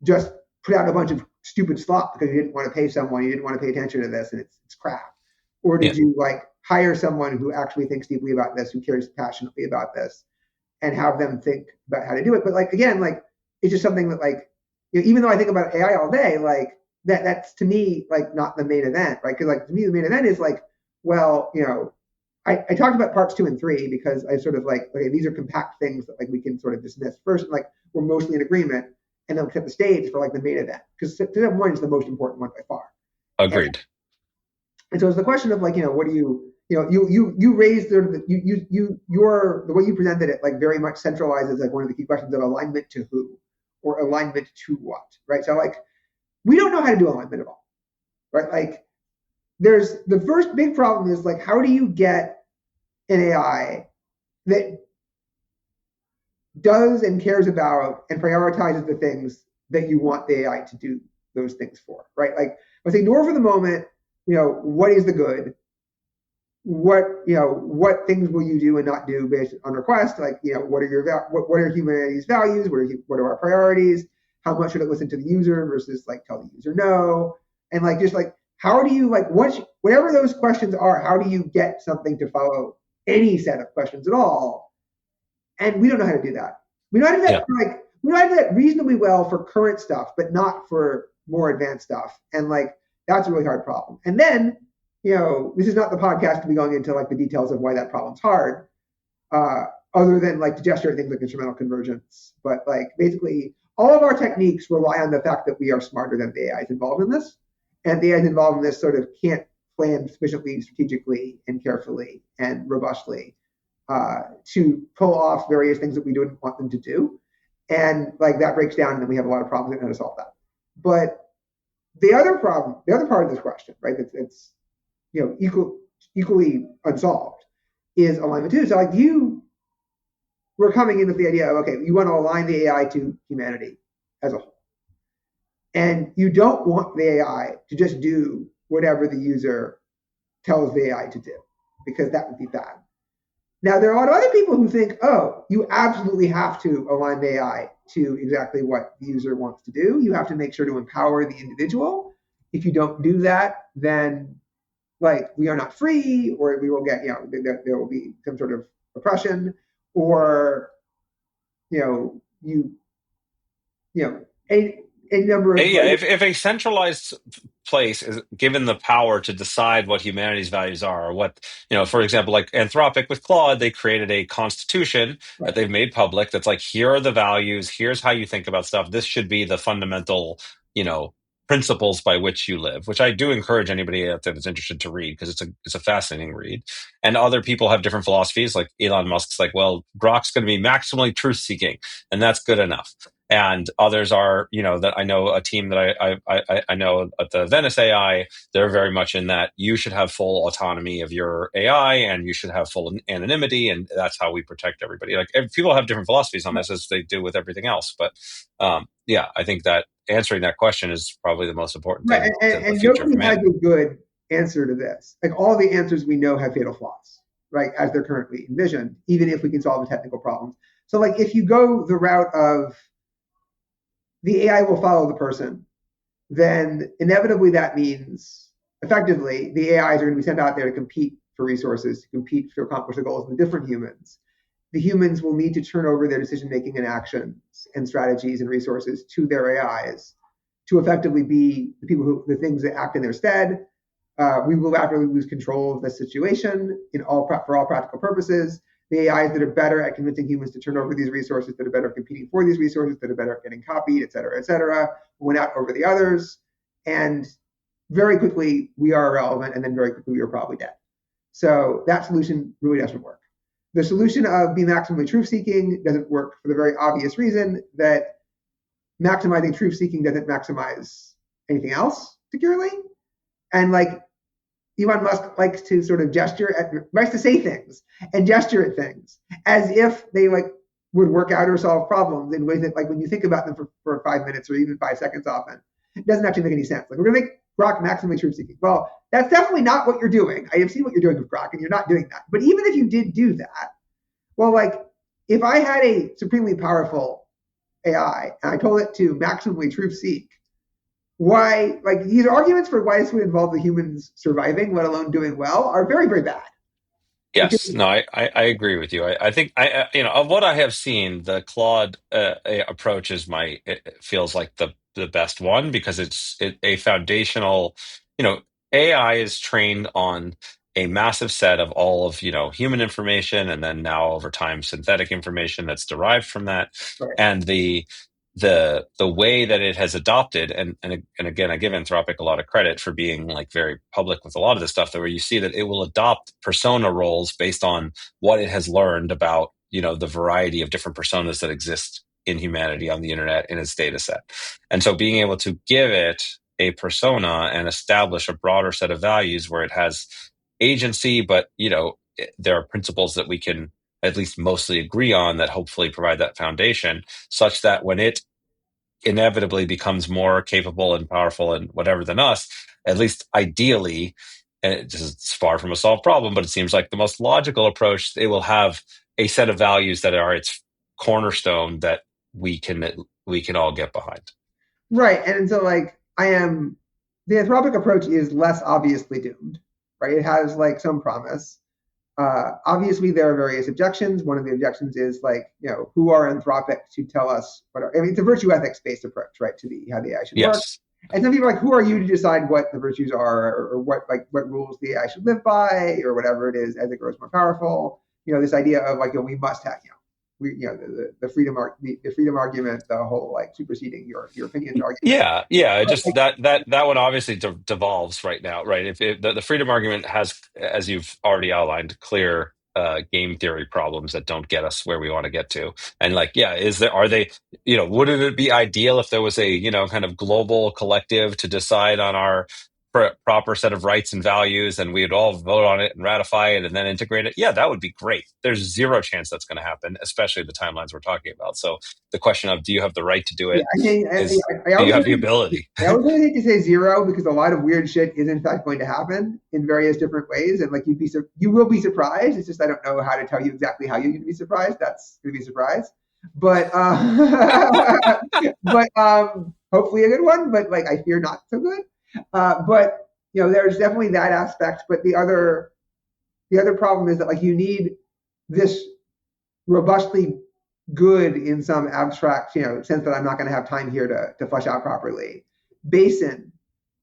S2: just put out a bunch of stupid slop because you didn't want to pay someone, you didn't want to pay attention to this, and it's crap? Or did you like hire someone who actually thinks deeply about this, who cares passionately about this, and have them think about how to do it? But like, again, like it's just something that like, even though I think about AI all day, like that's to me like not the main event, right? Because like to me the main event is like, well, I talked about parts 2 and 3 because I sort of like, okay, these are compact things that like we can sort of dismiss first, and like we're mostly in agreement, and then set the stage for like the main event, because step 1 is the most important one by far.
S3: Agreed.
S2: And so it's the question of like, what do you raised the way you presented it, like very much centralizes like one of the key questions of alignment to who, or alignment to what, right? So like, we don't know how to do alignment at all, right? Like there's the first big problem is like, how do you get an AI that does and cares about and prioritizes the things that you want the AI to do those things for, right? Like, let's ignore for the moment, what is the good? What things will you do and not do based on request? Like, what are humanity's values? What are our priorities? How much should it listen to the user versus like tell the user no? And like, just like, how do you like, whatever those questions are, how do you get something to follow any set of questions at all? And we don't know how to do that. We know how to do that we know how to do that reasonably well for current stuff, but not for more advanced stuff. And like, that's a really hard problem. And then, this is not the podcast to be going into like the details of why that problem's hard. other than like to gesture at things like instrumental convergence. But like basically all of our techniques rely on the fact that we are smarter than the AIs involved in this. And the AIs involved in this sort of can't plan sufficiently strategically and carefully and robustly to pull off various things that we don't want them to do. And like that breaks down and then we have a lot of problems in how to solve that. But the other problem, the other part of this question, right, that's equally unsolved is alignment too. So like we're coming in with the idea of, okay, you want to align the AI to humanity as a whole. And you don't want the AI to just do whatever the user tells the AI to do, because that would be bad. Now, there are a lot of other people who think, oh, you absolutely have to align the AI to exactly what the user wants to do. You have to make sure to empower the individual. If you don't do that, then like we are not free, or we will get, there will be some sort of oppression, or, a number of...
S3: Yeah, if a centralized place is given the power to decide what humanity's values are, or what, for example, like Anthropic with Claude, they created a constitution that they've made public that's like, here are the values, here's how you think about stuff. This should be the fundamental, principles by which you live, which I do encourage anybody out there that's interested to read, because it's a fascinating read. And other people have different philosophies. Like Elon Musk's like, well, Grok's going to be maximally truth seeking, and that's good enough. And others are, that I know a team that I know at the Venice AI, they're very much in that you should have full autonomy of your AI and you should have full anonymity, and that's how we protect everybody. Like people have different philosophies on this, as they do with everything else. But I think that answering that question is probably the most important thing.
S2: Right. And nobody has a good answer to this. Like all the answers we know have fatal flaws, right, as they're currently envisioned, even if we can solve the technical problems. So like if you go the route of the AI will follow the person, then inevitably that means effectively the AIs are going to be sent out there to compete for resources, to compete to accomplish the goals of the different humans. The humans will need to turn over their decision-making and actions and strategies and resources to their AIs to effectively be the things that act in their stead. We will rapidly lose control of the situation for all practical purposes. The AIs that are better at convincing humans to turn over these resources, that are better at competing for these resources, that are better at getting copied, et cetera, win out over the others. And very quickly, we are irrelevant, and then very quickly, we are probably dead. So that solution really doesn't work. The solution of being maximally truth-seeking doesn't work for the very obvious reason that maximizing truth-seeking doesn't maximize anything else securely. And like Elon Musk likes to sort of likes to say things and gesture at things as if they like would work out or solve problems in ways that, like, when you think about them for 5 minutes or even 5 seconds often, it doesn't actually make any sense. Like, we're going to make Grok maximally truth-seeking. Well, that's definitely not what you're doing. I have seen what you're doing with Grok, and you're not doing that. But even if you did do that, well, like, if I had a supremely powerful AI and I told it to maximally truth-seek, why, like, these arguments for why this would involve the humans surviving, let alone doing well, are very, very bad.
S3: Yes, no, I agree with you. I think of what I have seen, the Claude approach it feels like the best one, because it's a foundational. AI is trained on a massive set of all of human information, and then now over time synthetic information that's derived from that,
S2: Right.
S3: and the way that it has adopted, and again, I give Anthropic a lot of credit for being like very public with a lot of this stuff, that where you see that it will adopt persona roles based on what it has learned about the variety of different personas that exist in humanity on the internet in its data set. And so being able to give it a persona and establish a broader set of values where it has agency, but there are principles that we can at least mostly agree on that hopefully provide that foundation, such that when it inevitably becomes more capable and powerful and whatever than us, at least ideally, and this is far from a solved problem, but it seems like the most logical approach, it will have a set of values that are its cornerstone that we can all get behind.
S2: Right. And so like the Anthropic approach is less obviously doomed, right? It has like some promise. Obviously, there are various objections. One of the objections is like, who are Anthropic to tell us it's a virtue ethics-based approach, right, to how the AI should work. And some people are like, who are you to decide what the virtues are, or what rules the AI should live by, or whatever it is as it grows more powerful? this idea of like, we must have, the freedom the freedom argument, the whole like superseding your opinions argument.
S3: Yeah.
S2: But,
S3: Just that one obviously devolves right now, right? If the freedom argument has, as you've already outlined, clear game theory problems that don't get us where we want to get to, and like, yeah, are they, wouldn't it be ideal if there was a kind of global collective to decide on our proper set of rights and values, and we'd all vote on it and ratify it and then integrate it? Yeah, that would be great. There's zero chance that's going to happen, especially the timelines we're talking about. So the question of, do you have the right to do it? Do you have the ability?
S2: I always hate to say zero, because a lot of weird shit is in fact going to happen in various different ways, and like you will be surprised. It's just I don't know how to tell you exactly how you're going to be surprised. That's going to be a surprise, but hopefully a good one. But like I fear not so good. But there's definitely that aspect. But the other problem is that like you need this robustly good, in some abstract sense that I'm not going to have time here to flesh out properly, basin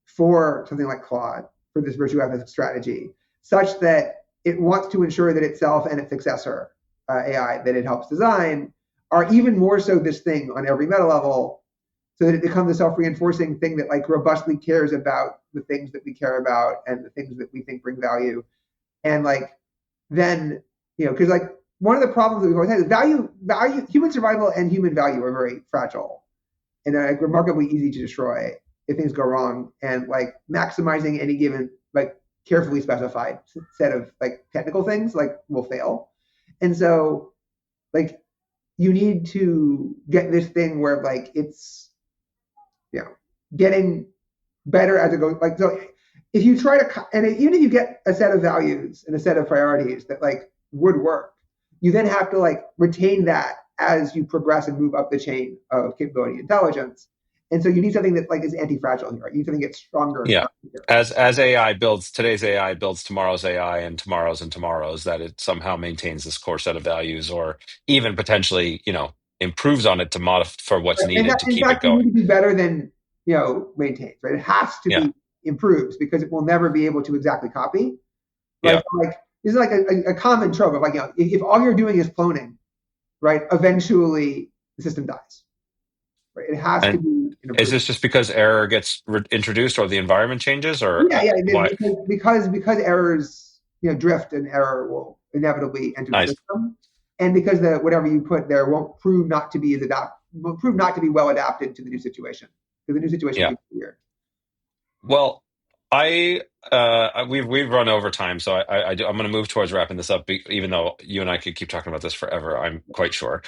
S2: for something like Claude, for this virtue ethics strategy, such that it wants to ensure that itself and its successor, AI, that it helps design, are even more so this thing on every meta level, so that it becomes a self-reinforcing thing that like robustly cares about the things that we care about and the things that we think bring value. And like, then, because like one of the problems that we've always had is human survival and human value are very fragile and like remarkably easy to destroy if things go wrong. And like maximizing any given like carefully specified set of like technical things like will fail. And so like you need to get this thing where like it's getting better as it goes. Like, so if you try to, and even if you get a set of values and a set of priorities that like would work, you then have to like retain that as you progress and move up the chain of capability intelligence. And so you need something that like is anti-fragile here. You need something that gets stronger.
S3: Yeah. As AI builds, today's AI builds tomorrow's AI and tomorrow's, that it somehow maintains this core set of values, or even potentially, improves on it to modify for what's needed to keep it going.
S2: It need to be better than maintained, right? It has to be improved, because it will never be able to exactly copy. Like this is like a common trope of like, if all you're doing is cloning, right? Eventually the system dies. Right? It has to be.
S3: Is this just because error gets introduced or the environment changes, or
S2: because errors drift, and error will inevitably enter the system, and because whatever you put there won't prove not to be well adapted to the new situation. Because the new situation is weird.
S3: Well, we've run over time, so I'm going to move towards wrapping this up. Even though you and I could keep talking about this forever, I'm quite sure.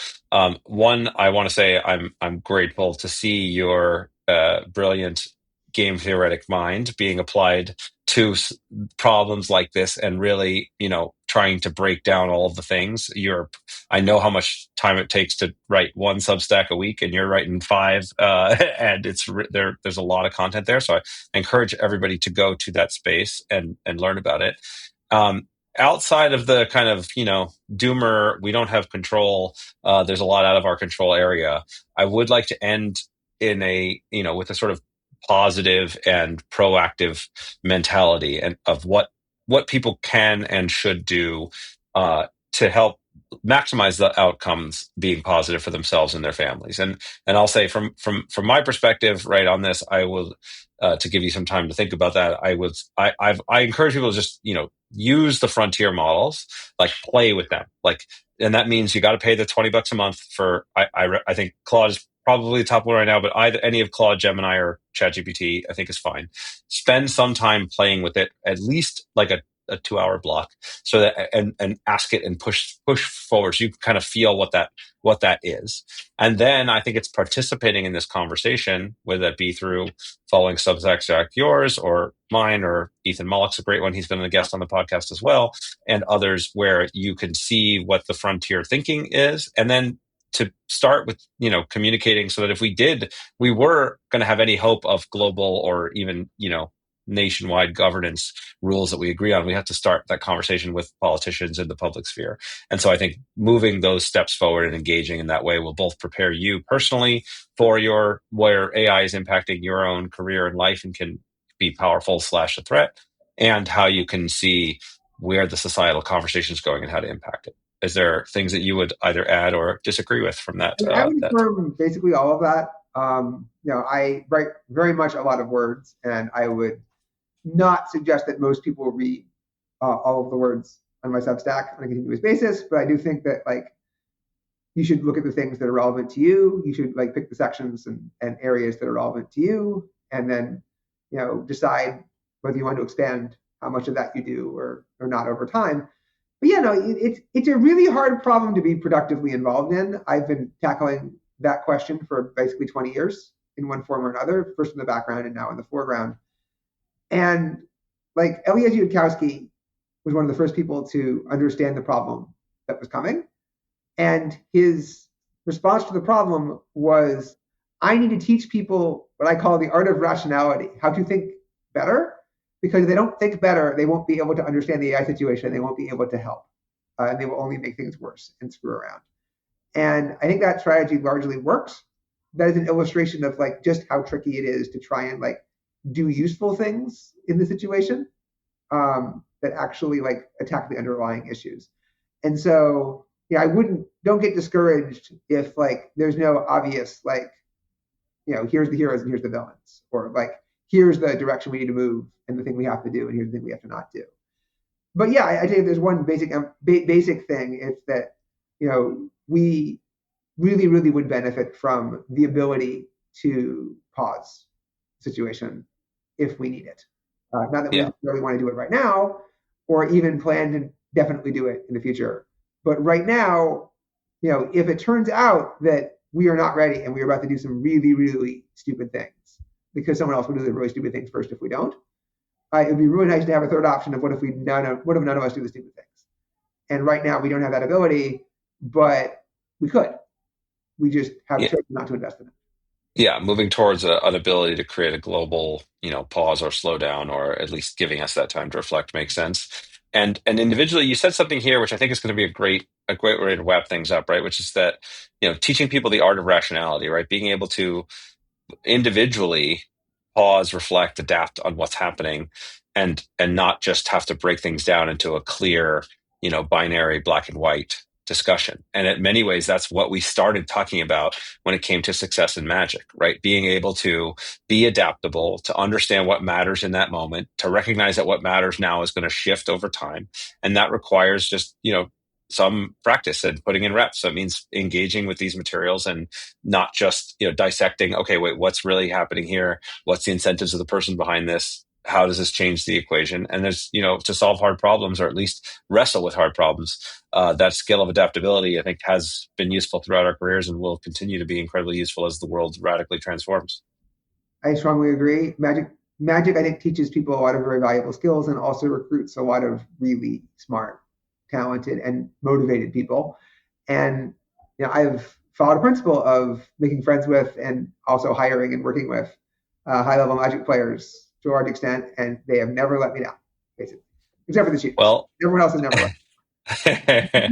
S3: One, I want to say I'm grateful to see your brilliant game theoretic mind being applied to problems like this, and really, trying to break down all of the things. I know how much time it takes to write one Substack a week, and you're writing 5, and there's a lot of content there. So I encourage everybody to go to that space and learn about it. Outside of the kind of, doomer, we don't have control, there's a lot out of our control area. I would like to end in with a sort of positive and proactive mentality, and of what people can and should do to help maximize the outcomes being positive for themselves and their families. And I'll say from my perspective, right, on this, I will to give you some time to think about that. I encourage people to just use the frontier models, like play with them, like, and that means you got to pay the $20 a month for. I think Claude is probably the top one right now, but any of Claude, Gemini, or ChatGPT, I think is fine. Spend some time playing with it, at least like a 2-hour block, so that and ask it and push forward, so you can kind of feel what that is. And then I think it's participating in this conversation, whether that be through following Substacks like yours or mine, or Ethan Mollick's a great one. He's been a guest on the podcast as well, and others, where you can see what the frontier thinking is, and then to start with, communicating, so that if we were going to have any hope of global or even, nationwide governance rules that we agree on, we have to start that conversation with politicians in the public sphere. And so I think moving those steps forward and engaging in that way will both prepare you personally for where AI is impacting your own career and life and can be powerful / a threat, and how you can see where the societal conversation is going and how to impact it.
S2: Yeah.
S3: Is there things that you would either add or disagree with from that?
S2: I would affirm basically all of that. I write very much a lot of words, and I would not suggest that most people read all of the words on my Substack on a continuous basis. But I do think that you should look at the things that are relevant to you. You should pick the sections and areas that are relevant to you, and then decide whether you want to expand how much of that you do or not over time. But it's a really hard problem to be productively involved in. I've been tackling that question for basically 20 years in one form or another, first in the background and now in the foreground. And Eliezer Yudkowsky was one of the first people to understand the problem that was coming. And his response to the problem was, I need to teach people what I call the art of rationality, how to think better, because if they don't think better, they won't be able to understand the AI situation. They won't be able to help. And they will only make things worse and screw around. And I think that strategy largely works. That is an illustration of just how tricky it is to try and do useful things in the situation that actually attack the underlying issues. And so don't get discouraged if there's no obvious here's the heroes and here's the villains, or here's the direction we need to move and the thing we have to do and here's the thing we have to not do. But I think there's one basic thing. It's that we really, really would benefit from the ability to pause the situation if we need it. Not that we really want to do it right now, or even plan to definitely do it in the future. But right now, if it turns out that we are not ready and we are about to do some really, really stupid things, because someone else will do the really stupid things first if we don't, it would be really nice to have a third option of what if none of us do the stupid things. And right now we don't have that ability, but we could. We just have chosen not to invest in it.
S3: Yeah, moving towards an ability to create a global, pause or slow down, or at least giving us that time to reflect makes sense. And individually, you said something here, which I think is going to be a great way to wrap things up, right? Which is that, teaching people the art of rationality, right? Being able to individually pause, reflect, adapt on what's happening, and not just have to break things down into a clear, binary black and white discussion. And in many ways, that's what we started talking about when it came to success in Magic, right? Being able to be adaptable, to understand what matters in that moment, to recognize that what matters now is going to shift over time. And that requires just, some practice and putting in reps. So it means engaging with these materials and not just, dissecting, okay, wait, what's really happening here? What's the incentives of the person behind this? How does this change the equation? And there's, to solve hard problems, or at least wrestle with hard problems, that skill of adaptability, I think, has been useful throughout our careers and will continue to be incredibly useful as the world radically transforms.
S2: I strongly agree. Magic, I think, teaches people a lot of very valuable skills and also recruits a lot of really smart, talented, and motivated people. And I've followed a principle of making friends with and also hiring and working with high-level Magic players to a large extent, and they have never let me down, basically, except for the Chiefs.
S3: Well,
S2: everyone else has never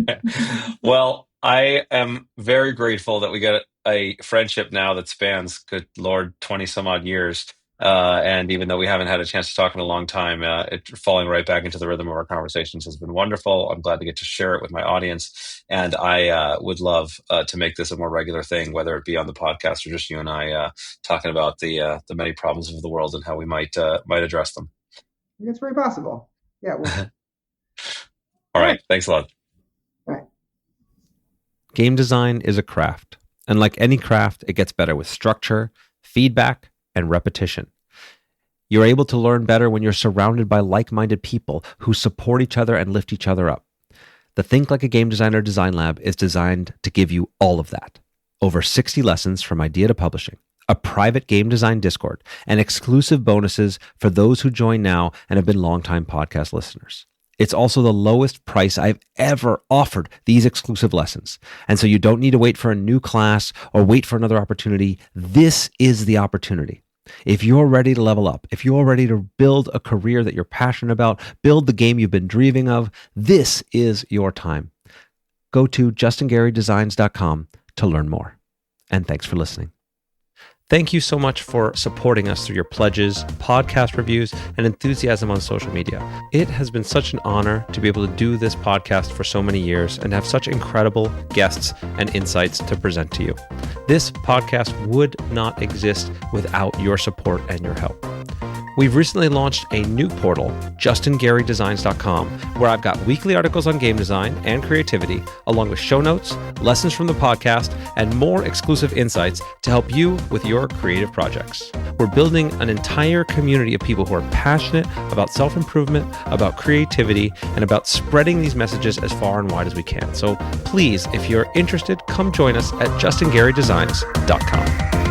S2: let.
S3: Well, I am very grateful that we got a friendship now that spans, good Lord, 20 some odd years. And even though we haven't had a chance to talk in a long time, falling right back into the rhythm of our conversations has been wonderful. I'm glad to get to share it with my audience. And I would love to make this a more regular thing, whether it be on the podcast or just you and I talking about the many problems of the world and how we might address them.
S2: It's very possible. Yeah.
S3: All right. Thanks a lot.
S2: All right.
S1: Game design is a craft. And like any craft, it gets better with structure, feedback, and repetition. You're able to learn better when you're surrounded by like-minded people who support each other and lift each other up. The Think Like a Game Designer Design Lab is designed to give you all of that. Over 60 lessons from idea to publishing, a private game design Discord, and exclusive bonuses for those who join now and have been longtime podcast listeners. It's also the lowest price I've ever offered these exclusive lessons. And so you don't need to wait for a new class or wait for another opportunity. This is the opportunity. If you're ready to level up, if you're ready to build a career that you're passionate about, build the game you've been dreaming of, this is your time. Go to justingarydesigns.com to learn more. And thanks for listening. Thank you so much for supporting us through your pledges, podcast reviews, and enthusiasm on social media. It has been such an honor to be able to do this podcast for so many years and have such incredible guests and insights to present to you. This podcast would not exist without your support and your help. We've recently launched a new portal, justingarydesigns.com, where I've got weekly articles on game design and creativity, along with show notes, lessons from the podcast, and more exclusive insights to help you with your creative projects. We're building an entire community of people who are passionate about self-improvement, about creativity, and about spreading these messages as far and wide as we can. So please, if you're interested, come join us at justingarydesigns.com.